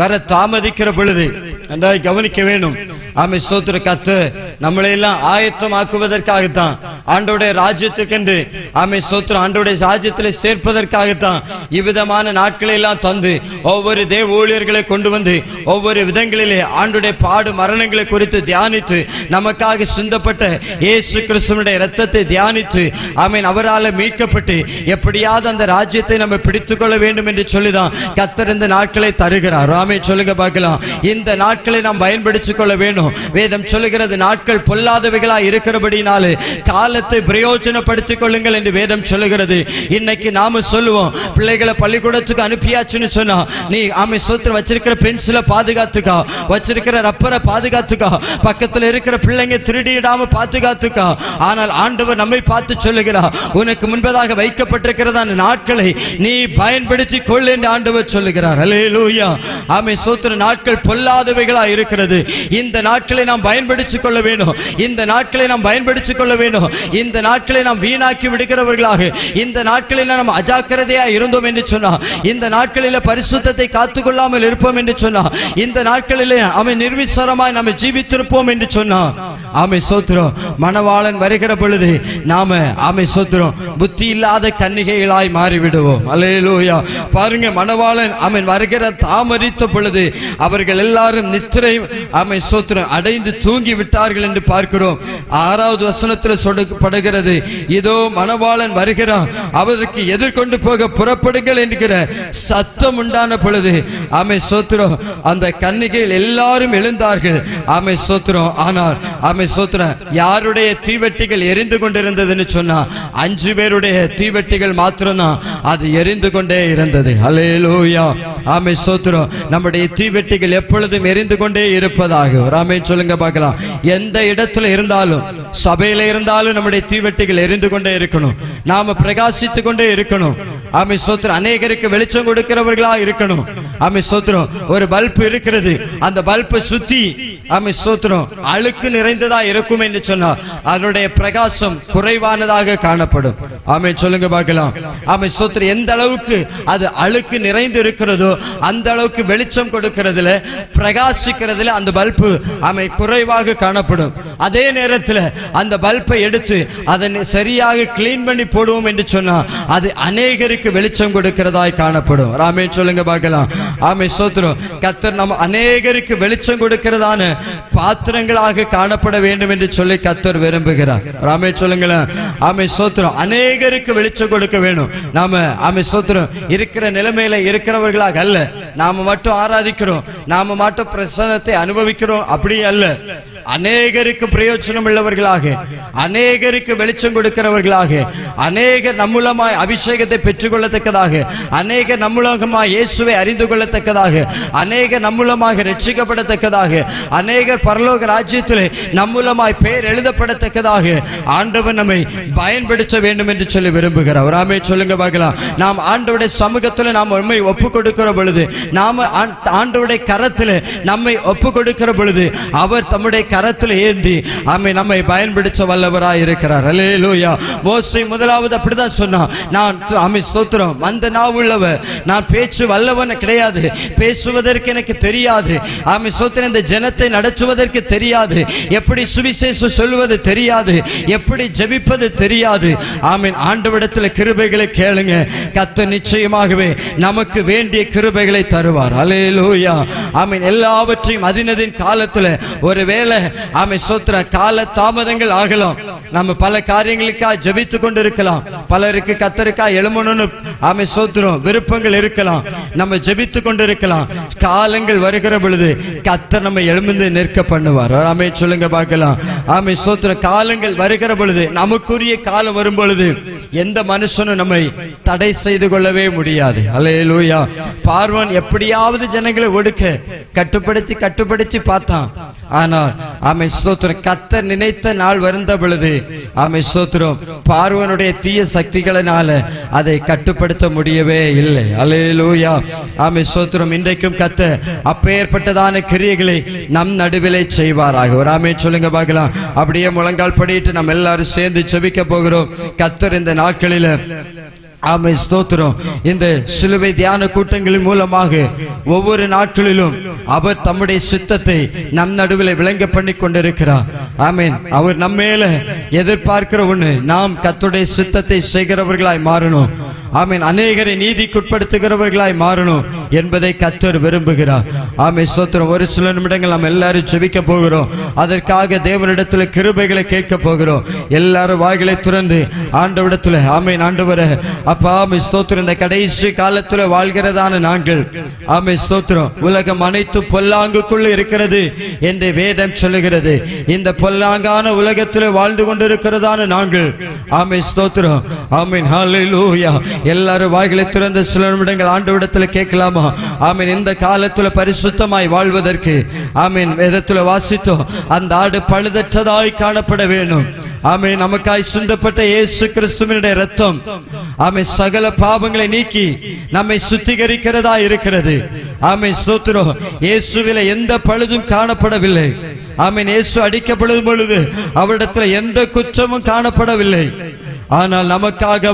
வர தாமதிக்கிற பொழுது நன்றாய் கவனிக்க வேண்டும். ஆமென் ஸ்தோத்திரம். கர்த்தர் நம்மளை எல்லாம் ஆயத்தமாக்குவதற்காகத்தான், ஆண்டவருடைய ராஜ்யத்துக்கென்று ஆமென் ஸ்தோத்திரம் ஆண்டவருடைய ராஜ்யத்தில் சேர்ப்பதற்காகத்தான் இவ்விதமான நாட்களை எல்லாம் தந்து ஒவ்வொரு தேவ ஊழியர்களை கொண்டு வந்து ஒவ்வொரு விதங்களிலே ஆண்டவருடைய பாடு மரணங்களை குறித்து தியானித்து நமக்காக சிந்தப்பட்ட இயேசு கிறிஸ்துவினுடைய இரத்தத்தை தியானித்து ஆமென் அவரால் மீட்கப்பட்டு எப்படியாவது அந்த ராஜ்யத்தை நம்ம பிடித்துக் கொள்ள வேண்டும் என்று சொல்லிதான் கர்த்தர் இந்த நாட்களை தருகிறார். ஆமென் சொல்லுங்க பார்க்கலாம். இந்த நாட்களை நாம் பயன்படுத்திக் கொள்ள வேண்டும். வேதம் சொல்லுகிறது, நாட்கள் பொல்லாதவைகளாய் இருக்கிறபடினாலே காலத்தை பிரயோஜனப்படுத்திக் கொள்ளுங்கள் என்று வேதம் சொல்லுகிறது. இன்னைக்கு நாம சொல்லுவோம், பிள்ளைகளை பள்ளிக்கூடத்துக்கு அனுப்பியாச்சுன்னு சொன்னா, நீ ஆமென் ஸ்தோத்திரம் வச்சிருக்கிற பென்சிலை பாதுகாத்துக்கா, வச்சிருக்கிற ரப்பரை பாதுகாத்துக்கா, பக்கத்துல இருக்கிற பிள்ளைங்க திருடிடாம பாதுகாத்துக்கா. ஆனால் ஆண்டவர் நம்மை பார்த்து சொல்லுகிறார், உனக்கு முன்பதாக வைக்கப்பட்டிருக்கிற அந்த நாட்களை நீ பயன்படுத்தி கொள் என்று ஆண்டவர் சொல்லுகிறார். அல்லேலூயா. ஆமென் ஸ்தோத்திரம். நாட்கள் பொல்லாதவைகளாய் இருக்கிறது. இந்த நாட்களை நாம் பயன்படுத்திக் கொள்ள வேண்டும். இந்த நாட்களை நாம் பயன்படுத்திக் கொள்ள வேண்டும். இந்த நாட்களை நாம் வீணாக்கி விடுகிறவர்களாக, இந்த நாட்களில் நாம் அஜாக்கிரதையாக இருந்தோம் என்று சொன்னா, இந்த நாட்களில் பரிசுத்தத்தை காத்துக்கொள்ளாமல் இருப்போம் என்று சொன்னா, இந்த நாட்களிலே ஆமென் நிர்விசாரமாய் நாம் ஜீவித்திருப்போம் என்று சொன்னா, ஆமென் ஸ்தோத்திரம் மணவாளன் வருகிற பொழுது நாம ஆமென் ஸ்தோத்திரம் புத்தி இல்லாத கன்னிகைகளாய் மாறிவிடுவோம். அல்லேலூயா. பாருங்க, மணவாளன் ஆமென் வருகிற தாமதித்த பொழுது அவர்கள் எல்லாரும் நித்திரை ஆமென் ஸ்தோத்திரம் அடைந்து தூங்கி விட்டார்கள் என்று பார்க்கிறோம். 6வது வசனத்தில் சொல்லப்படுகிறது, இதோ மணவாளன் வருகிறார், அவருக்கு எதிர்கொண்டு போக புறப்படுங்கள் என்கிற சத்தம் உண்டான பொழுது ஆமென் ஸ்தோத்திரம் அந்த கன்னிகைகள் எல்லாரும் எழுந்தார்கள். ஆமென் ஸ்தோத்திரம். ஆனால் ஆமென் ஸ்தோத்திரம் யாருடைய தீவெட்டிகள் எரிந்து கொண்டிருந்ததுன்னு சொன்னா 5 பேருடைய தீவெட்டிகள் மாத்திரம்தான் அது எரிந்து கொண்டே இருந்தது. அல்லேலூயா. ஆமென் ஸ்தோத்திரம். நம்முடைய தீவெட்டிகள் எப்பொழுதும் எரிந்து கொண்டே இருப்பதாக. ஆமென் சொல்லுங்க பார்க்கலாம். எந்த இடத்துல இருந்தாலும், சபையில இருந்தாலும் நம்முடைய தீவெட்டிகள் எரிந்து கொண்டே இருக்கணும். நாம பிரகாசித்துக் கொண்டே இருக்கணும். ஆமென் ஸ்தோத்திரம். அநேகருக்கு வெளிச்சம் கொடுக்கிறவர்களா இருக்கணும். ஆமென் ஸ்தோத்திரம். ஒரு பல்பு இருக்கிறது, அந்த பல்பை சுத்தி ஆமென் ஸ்தோத்திரம் அழுக்கு நிறைந்ததா இருக்கும் என்று சொன்னார் அதனுடைய பிரகாசம் குறைவானதாக காணப்படும். ஆமென் சொல்லுங்க பார்க்கலாம். ஆமென் ஸ்தோத்திரம். எந்த அளவுக்கு அது அழுக்கு நிறைந்து இருக்கிறதோ அந்த அளவுக்கு வெளிச்சம் கொடுக்கிறதுல பிரகாசிக்கிறதுல அந்த பல்பு ஆமென் குறைவாக காணப்படும். அதே நேரத்தில் அந்த பல்பை எடுத்து அதனை சரியாக கிளீன் பண்ணி போடுவோம் என்று சொன்னா அது அநேகருக்கு வெளிச்சம் கொடுக்கிறதாய் காணப்படும். ஆமென் சொல்லுங்க பார்க்கலாம். ஆமென் ஸ்தோத்திரம். கர்த்தர் நம்ம அநேகருக்கு வெளிச்சம் கொடுக்கிறதான பாத்திரங்களாக காணப்பட வேண்டும் என்று சொல்லி கர்த்தர் விரும்புகிறார். ஆமென் சொல்லுங்களேன். ஆமென் ஸ்தோத்திரம். அநேகருக்கு வெளிச்சம் கொடுக்க வேண்டும். நாம ஆமென் ஸ்தோத்திரம் இருக்கிற நிலைமையில இருக்கிறவர்களாக அல்ல, நாம மட்டும் ஆராதிக்கிறோம், நாம மட்டும் பிரசன்னத்தை அனுபவிக்கிறோம், அப்படி அல்ல. அநேகருக்கு பிரயோஜனம் உள்ளவர்களாக, அநேகருக்கு வெளிச்சம் கொடுக்கிறவர்களாக, அநேகர் நம்மூலமாய் அபிஷேகத்தை பெற்றுக்கொள்ளத்தக்கதாக, அநேகர் நம்மூலமாய் இயேசுவை அறிந்து கொள்ளத்தக்கதாக, அநேகர் நம்மூலமாக ரட்சிக்கப்படத்தக்கதாக, அநேகர் பரலோக ராஜ்யத்திலே நம்மூலமாய் பெயர் எழுதப்படத்தக்கதாக ஆண்டவர் நம்மை பயன்படுத்த வேண்டும் என்று சொல்லி விரும்புகிறார். ஆமென் சொல்லுங்க பார்க்கலாம். நாம் ஆண்டவருடைய சமூகத்தில் நாம் நம்மை ஒப்பு கொடுக்கிற பொழுது, நாம ஆண்டவருடைய கரத்தில் நம்மை ஒப்பு கொடுக்கிற பொழுது அவர் தம்முடைய கரத்தில் ஏந்தி நம்மை பயன்படுத்த வல்லவராய் இருக்கிறார். அல்லேலூயா. மோசே முதலாவது அப்படிதான் சொன்னான். நான் ஸ்தோத்திரம் அந்த நாவுள்ளவர், நான் பேச்சு வல்லவன் கிடையாது, பேசுவதற்கு எனக்கு தெரியாது. ஸ்தோத்திரம் இந்த ஜனத்தை நடத்துவதற்கு தெரியாது, எப்படி சுவிசேஷம் சொல்வது தெரியாது, எப்படி ஜெபிப்பது தெரியாது. ஆண்டவரிடத்தில் கிருபைகளை கேளுங்க, கர்த்தர் நிச்சயமாகவே நமக்கு வேண்டிய கிருபைகளை தருவார். அல்லேலூயா. எல்லாவற்றையும் அதினதின் காலத்துல ஒருவேளை ஸ்தோத்திரம் கால தாமதங்கள் ஆகலாம். நம்ம பல காரியங்களுக்காக ஜெபித்து கொண்டு இருக்கலாம். பலருக்கு கர்த்தருக்காக எழுமணும்னு ஸ்தோத்திரம் விருப்பங்கள் இருக்கலாம். நம்ம ஜெபித்து கொண்டு இருக்கலாம். காலங்கள் வருகிற பொழுது கர்த்தர் நம்ம எழுந்து நிற்க பண்ணுவார். சொல்லுங்க பார்க்கலாம். ஸ்தோத்திரம் காலங்கள் வருகிற பொழுது, நமக்குரிய காலம் வரும் பொழுது எந்த மனுஷனும் நம்மை தடை செய்து கொள்ளவே முடியாது. அல்லேலூயா. பார்வோன் எப்படியாவது ஜனங்களை ஒடுக்க கட்டுப்படுத்தி பார்த்தான். ஆனால் ஸ்தோத்திரம் கர்த்தர் நினைத்த நாள் வருந்த பொழுது ஸ்தோத்திரம் பார்வோனுடைய தீய சக்திகளினால அதை கட்டுப்படுத்த முடியவே இல்லை. அல்லேலூயா. ஸ்தோத்திரம் இன்றைக்கும் கர்த்தர் அப்பேற்பட்டதான கிரியைகளை நம் நடுவிலே செய்வாராக. ஒரு ஆமென் சொல்லுங்க பார்க்கலாம். அப்படியே முழங்கால் படிட்டு நம்ம எல்லாரும் சேர்ந்து ஜெபிக்க போகிறோம். கர்த்தர் இந்த நாட்களில ஸ்தோத்திரம் இந்த சிலுவை தியான கூட்டங்களின் மூலமாக ஒவ்வொரு நாட்களிலும் அவர் தம்முடைய சித்தத்தை நம் நடுவில் விளங்க பண்ணி கொண்டிருக்கிறார். அவர் நம்ம மேல எதிர்பார்க்கிற ஒண்ணு, நாம் கர்த்தருடைய சித்தத்தை செய்கிறவர்களாய் மாறணும். அநேகரை நீதிக்குட்படுத்துகிறவர்களாய் மாறணும் என்பதை கர்த்தர் விரும்புகிறார். ஸ்தோத்திரம். ஒரு சில நிமிடங்கள் நாம் எல்லாரும் ஜெபிக்க போகிறோம். அதற்காக தேவனிடத்தில் கிருபைகளை கேட்க போகிறோம். எல்லாரும் வாய்களை திறந்து ஆண்டவரிடத்தில் ஆண்டவரே அப்பா ஸ்தோத்திரம், இந்த கடைசி காலத்துல வாழ்கிறதான நாங்கள் ஸ்தோத்திரம் உலகம் அனைத்து பொல்லாங்குக்குள்ள இருக்கிறது என்று வேதம் சொல்லுகிறது. இந்த பொல்லாங்கான உலகத்தில் வாழ்ந்து கொண்டிருக்கிறதான நாங்கள் ஸ்தோத்திரம். ஹல்லேலூயா. எல்லாரும் வாய்களை திறந்த சில நிமிடங்கள் ஆண்டவரிடத்தில் கேட்கலாமா? இந்த காலத்துல பரிசுத்தமாய் வாழ்வதற்கு வேதத்துல வாசித்தோம், அந்த ஆடு பழுதற்றதாய் காணப்பட வேண்டும். நமக்காய் சிந்தப்பட்ட இயேசு கிறிஸ்துவினுடைய இரத்தம் சகல பாவங்களை நீக்கி நம்மை சுத்திகரிக்கிறதா இருக்கிறது. ஸ்தோத்திரம். இயேசுவிலே எந்த பழுதும் காணப்படவில்லை. இயேசு அடிக்கப்படும் பொழுது அவரிடத்தில் எந்த குற்றமும் காணப்படவில்லை. ஆனால் நமக்காக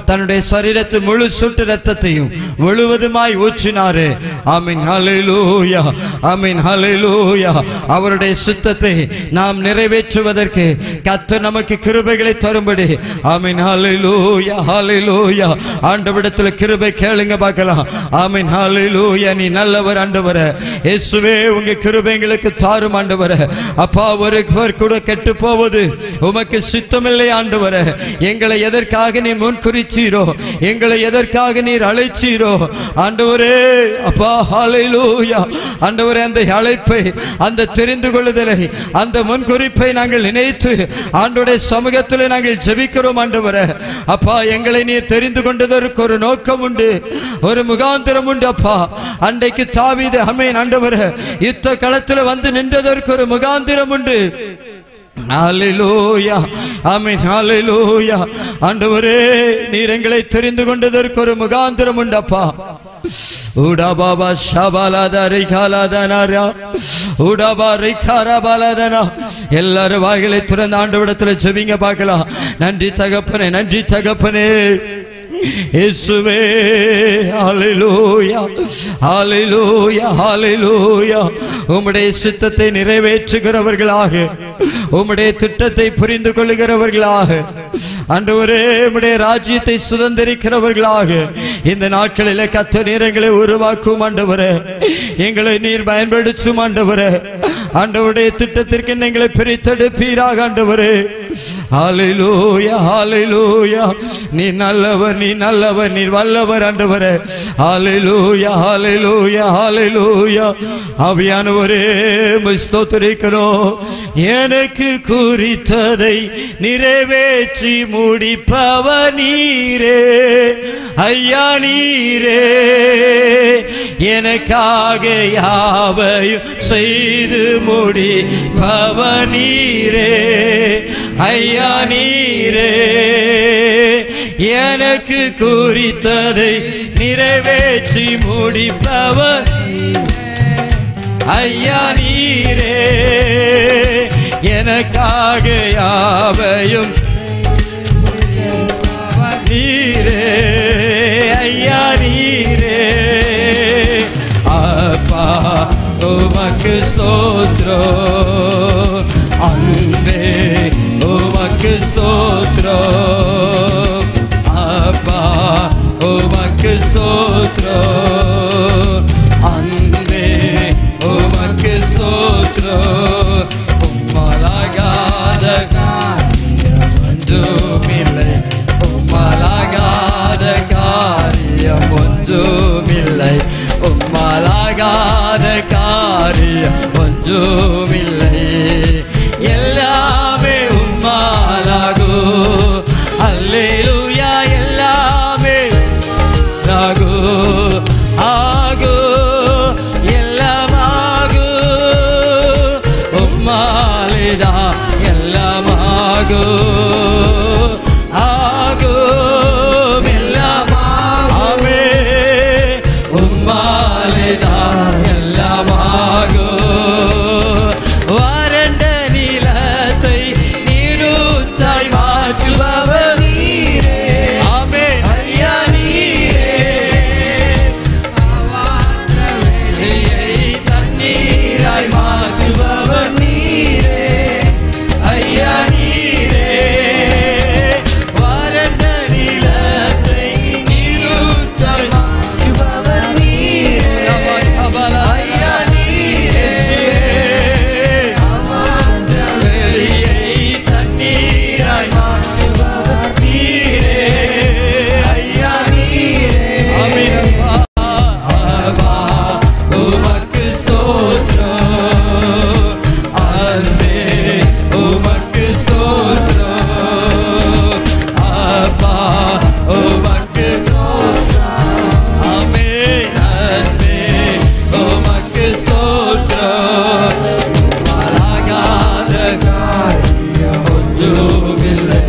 தன்னுடைய சரீரத்தின் முழு சுட்டு ரத்தத்தையும் முழுவதுமாய் ஊற்றினாரு. ஹல்லேலூயா. ஹல்லேலூயா. அவருடைய சித்தத்தை நாம் நிறைவேற்றுவதற்கு கர்த்தர் நமக்கு கிருபைகளை தரும்படி ஹல்லேலூயா. ஹல்லேலூயா. ஆண்டவரிடத்தில் கிருபை கேளுங்க பார்க்கலாம். ஹல்லேலூயா. நீ நல்லவர் ஆண்டவரே. இயேசுவே உங்க கிருபைகளுக்கு தாரும் ஆண்டவரே. அப்பா ஒருவர் கூட கெட்டு போவது உமக்கு சித்தமில்லை ஆண்டவரே. எங்களை எதற்காக நீ முன்குறிச்சீரோ, எங்களை எதற்காக நீர் அழைச்சீரோ ஆண்டவரே. அப்பா ஹல்லேலூயா. ஆண்டவரே, அந்த அழைப்பை, அந்த தெரிந்து கொள்ளுதலை, அந்த முன்குறிப்பை நாங்கள் நினைத்து ஆண்டவருடைய சமூகத்தில் நாங்கள் ஜெபிக்கிறோம் ஆண்டவரே. அப்பா, எங்களை நீர் தெரிந்து கொண்டதற்கு ஒரு நோக்கம் உண்டு, ஒரு முகாந்திரம் உண்டு. அப்பா, அன்றைக்கு தாவீது ஆண்டவரே யுத்த களத்தில் வந்து நின்றதற்கு ஒரு முகாந்திரம் உண்டு. ஹல்லேலூயா. ஹல்லேலூயா. ஆண்டவரே, நீர் எங்களை தெரிந்து கொண்டதற்கு ஒரு முகாந்திரம் உண்டப்பா. உடா பாபா ஷபாலாதா ரிகாலாதனாரா உடாபா ரிகாராபாலாதனா. எல்லாரும் வாய்களை திறந்து ஆண்டவரிடத்தில் ஜெபிங்க பார்க்கலாம். நன்றி தகப்பனே, நன்றி தகப்பனே. இயேசுவே ஹல்லேலூயா. ஹல்லேலூயா. ஹல்லேலூயா. உம்முடைய சித்தத்தை நிறைவேற்றுகிறவர்களாக, உம்முடைய திட்டத்தை புரிந்து கொள்ளுகிறவர்களாக ஆண்டவரே, உம்முடைய ராஜ்யத்தை சுதந்திரிக்கிறவர்களாக இந்த நாட்களில் கர்த்தர் எங்களை உருவாக்கும் ஆண்டவரே. எங்களை நீர் பயன்படுத்தும் ஆண்டவரே. ஆண்டவருடைய திட்டத்திற்கு எங்களை பிரித்தெடுப்பீராக ஆண்டவரே. ஹல்லேலூயா. ஹல்லேலூயா. நீ நல்லவர், நீ நல்லவர், நீ வல்லவர் ஆண்டவரே. ஹல்லேலூயா. ஹல்லேலூயா. ஹல்லேலூயா. ஆவியானவரே, ஸ்தோத்திரிக்கிறோம். எனக்கு குறித்ததை நிறைவேற்றி முடிப்பவர் நீரே ஐயா, நீரே. எனக்காக யாவையும் செய்து முடிப்பவர் நீரே ஐயா, நீரே. எனக்கு குறித்ததை நிறைவேற்றி முடிப்பவர் ஐயா, நீரே. எனக்காக யாவையும் நீரே ஐயா நீரே. அப்பா உமக்கு ஸ்தோத்திரம், அன்பே உமக்கு ஸ்தோத்திரம். அப்பா உமக்கு ஸ்தோத்திரம், அன்பே உமக்கு ஸ்தோத்திரம். உம்மலாகாத காரியம் ஒன்றுமில்லை, உம்மலாகாத காரியம் ஒன்றுமில்லை, உம்மலாகாத காரியம் ஒன்றுமில்லை. எல்லாமே உம்மாலாகும், அல்லேலூயா. எல்லாமே ஆகும் ஆகும், எல்லாம் ஆகும், உம்மாலேதான் எல்லாம் ஆகும் ஆகும், எல்லாம் ஆமே. உம்மாலேதான் எல்லாம் ஆகும். வறண்ட நிலத்தை நீரூற்றாய் மாற்றுபவர் நீரே. ஆமே ஐயா நீரே. வெளியை தண்ணீராய் மாற்றுபவர் நீரே ஐயா நீரே. வறண்ட நிலத்தை நீரூற்றாய் மாற்றுபவர் நீரே ஐயா நீரே. வெளியை தண்ணீராய் மாற்றுபவர் நீரே ஐயா நீரே. அமீனப்பா அப்பா உமக்கு ஸ்தோத்திரம், அன்பே உமக்கு ஸ்தோத்திரம். அப்பா உமக்கு ஸ்தோத்திரம், ஆமென். அன்பே உமக்கு ஸ்தோத்திரம். உம்மாலாகாத காரியம் ஒன்றுமில்லை,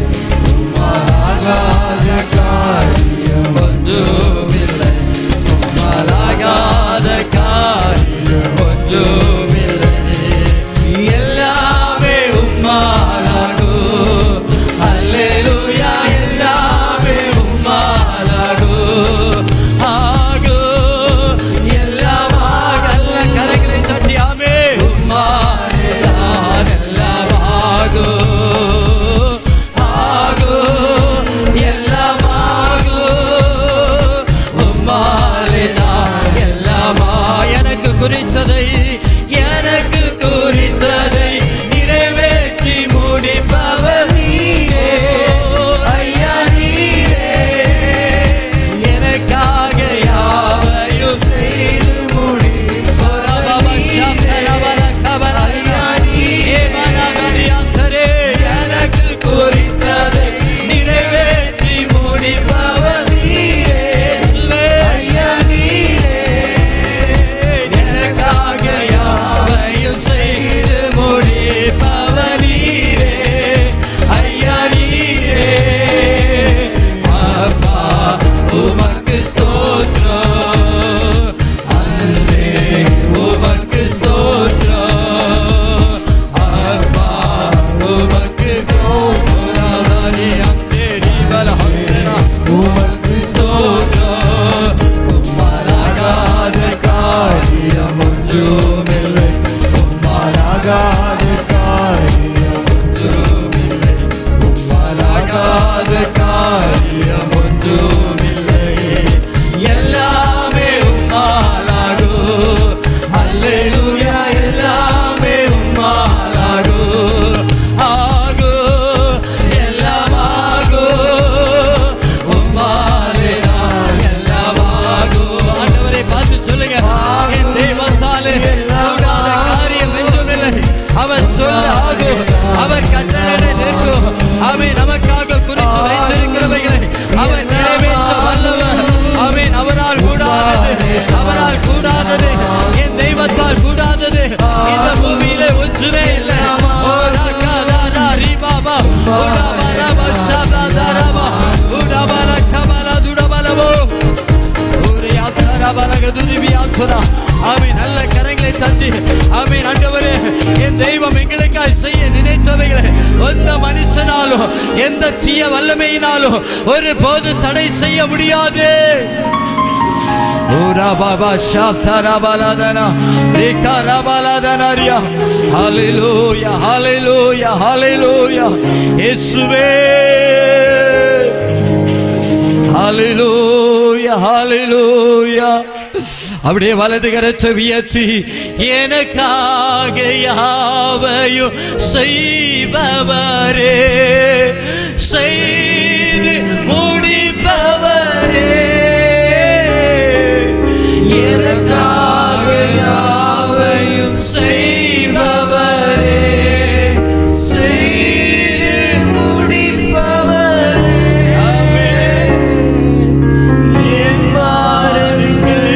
உம்மாலாகாத காரியம் ஒன்றுமில்லை, உம்மாலாகாத காரியம் ஒன்றுமில்லை. எல்லாமே உம்மாலாகும், அல்லேலூயா. எல்லாமே உம்மாலாகும் ஆகும், எல்லாம் ஆகல்ல. கரங்களை தட்டி ஆமே. உம்மாலேதான் எல்லாம் ஆகும் ஆகும், எல்லாம் ஆகும், உம்மாலேதான் எல்லாம் எனக்கு குறித்ததை எனக்கு குறித்ததை நிறைவேற்றி முடிப்பவர் நீரே ஐயா நீரே. எனக்காக யாவையும் செய்து முடிப்பவர் ஐயா நீரே. எனக்கு குறித்ததை நிறைவேற்றி முடிப்பவர் நீரே ஐயா நீரே. எனக்காக யாவையும் செய்து முடிப்பவர் நீரே ஐயா நீரே. அப்பா உமக்கு ஸ்தோத்திரம், அன்பே உமக்கு ஸ்தோத்திரம். அப்பா உமக்கு ஸ்தோத்திரம், உமக்கு ஸ்தோத்திரம். உம்மாலாகாத காரியம் ஒன்றுமில்லை, உம்மாலாகாத காரியம் ஒன்றுமில்லை, உம்மாலாகாத காரியம் ஒன்றுமில்லை. எல்லாமே உம்மாலாகும், அல்லேலூயா. எல்லாமே உம்மாலாகும் ஆகும், எல்லாம் ஆகும், உம்மாலேதான் எல்லாம் ஆகும். ஆண்டவரை பார்த்து சொல்லுங்க, என் தெய்வத்தாலே கூடாத காரியம் ஒன்றுமில்லை. அவர் சொல்ல ஆகும், அவர் கட்டளை நிற்கும். ஆமென். நமக்காக குறித்து வைத்திருக்கிறவைகளை அவர் நிறைவேற்ற வல்லவர். ஆமென். அவரால் கூடாதது, அவரால் கூடாதது, என் தெய்வத்தால் கூடாதது இந்த பூமியிலே ஒன்றுமே இல்லை. நல்ல கரங்களை தட்டி ஆமென். ஆண்டவரே, என் தெய்வம் எங்களுக்காய் செய்ய நினை எந்த மனுஷனாலும் எந்த தீய வல்லமையினாலும் ஒரு போது தடை செய்ய முடியாது. ஹல்லேலூயா ஹல்லேலூயா ஹல்லேலூயா இயேசுவே. ஹல்லேலூயா ஹல்லேலூயா. அப்படியே வலது கரத்தை உயர்த்தி எனக்காக யாவையும் செய்பவரே, செய்து முடிப்பவரே, எனக்காக யாவையும் செய்பவரே, செய்து முடிப்பவரே. என் பாரங்கள்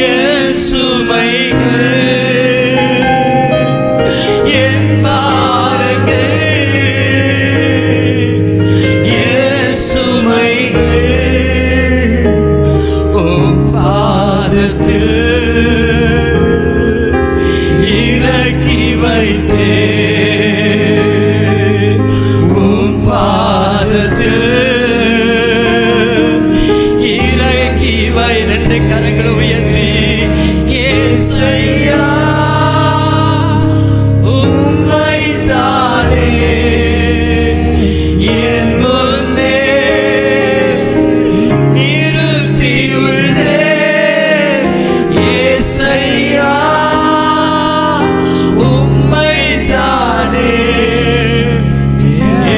என் சுமைகள், என் பாரங்கள் என் சுமைகள் இறக்கி வைத்தே, உன் பாதத்தில் இறக்கி வை. ரெண்டு கரங்களை உயர்த்தி ஏசையா உம்மை தானே என் முன்னே நிறுத்தியுள்ளே. ஏசையா உம்மை தானே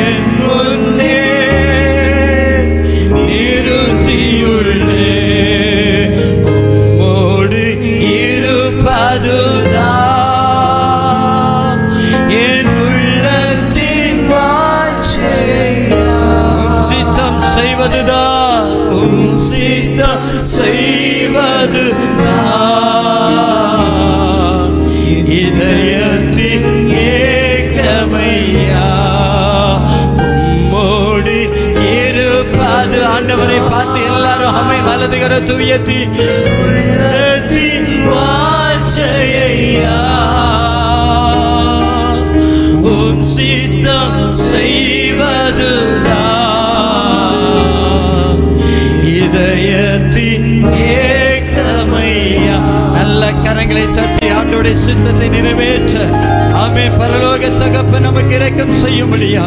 என் முன்னே நிறுத்தியுள்ளே. உம்மோடு இருப்பதுதான் என் உள்ளத்தின் வாஞ்சையா. சித்தம் செய்வதுதான், உம் சித்தம் செய்வதுதான் இதயத்தின் ஏக்கமையா. உம்மோடு இருப்பது. ஆண்டவரை பார்த்து எல்லாரும் அம்மை வலது கரத்தை உயர்த்தி உள்ளத்தின் வாஞ்சையா, உம் சித்தம் செய்வதுதான் இதயத்தின் ஏக்கமையா. நல்ல கரங்களை தட்டி ஆண்டவருடைய சித்தத்தை நிறைவேற்ற ஆமென். பரலோக தகப்பன் நமக்கு இரக்கம் செய்யும்படியா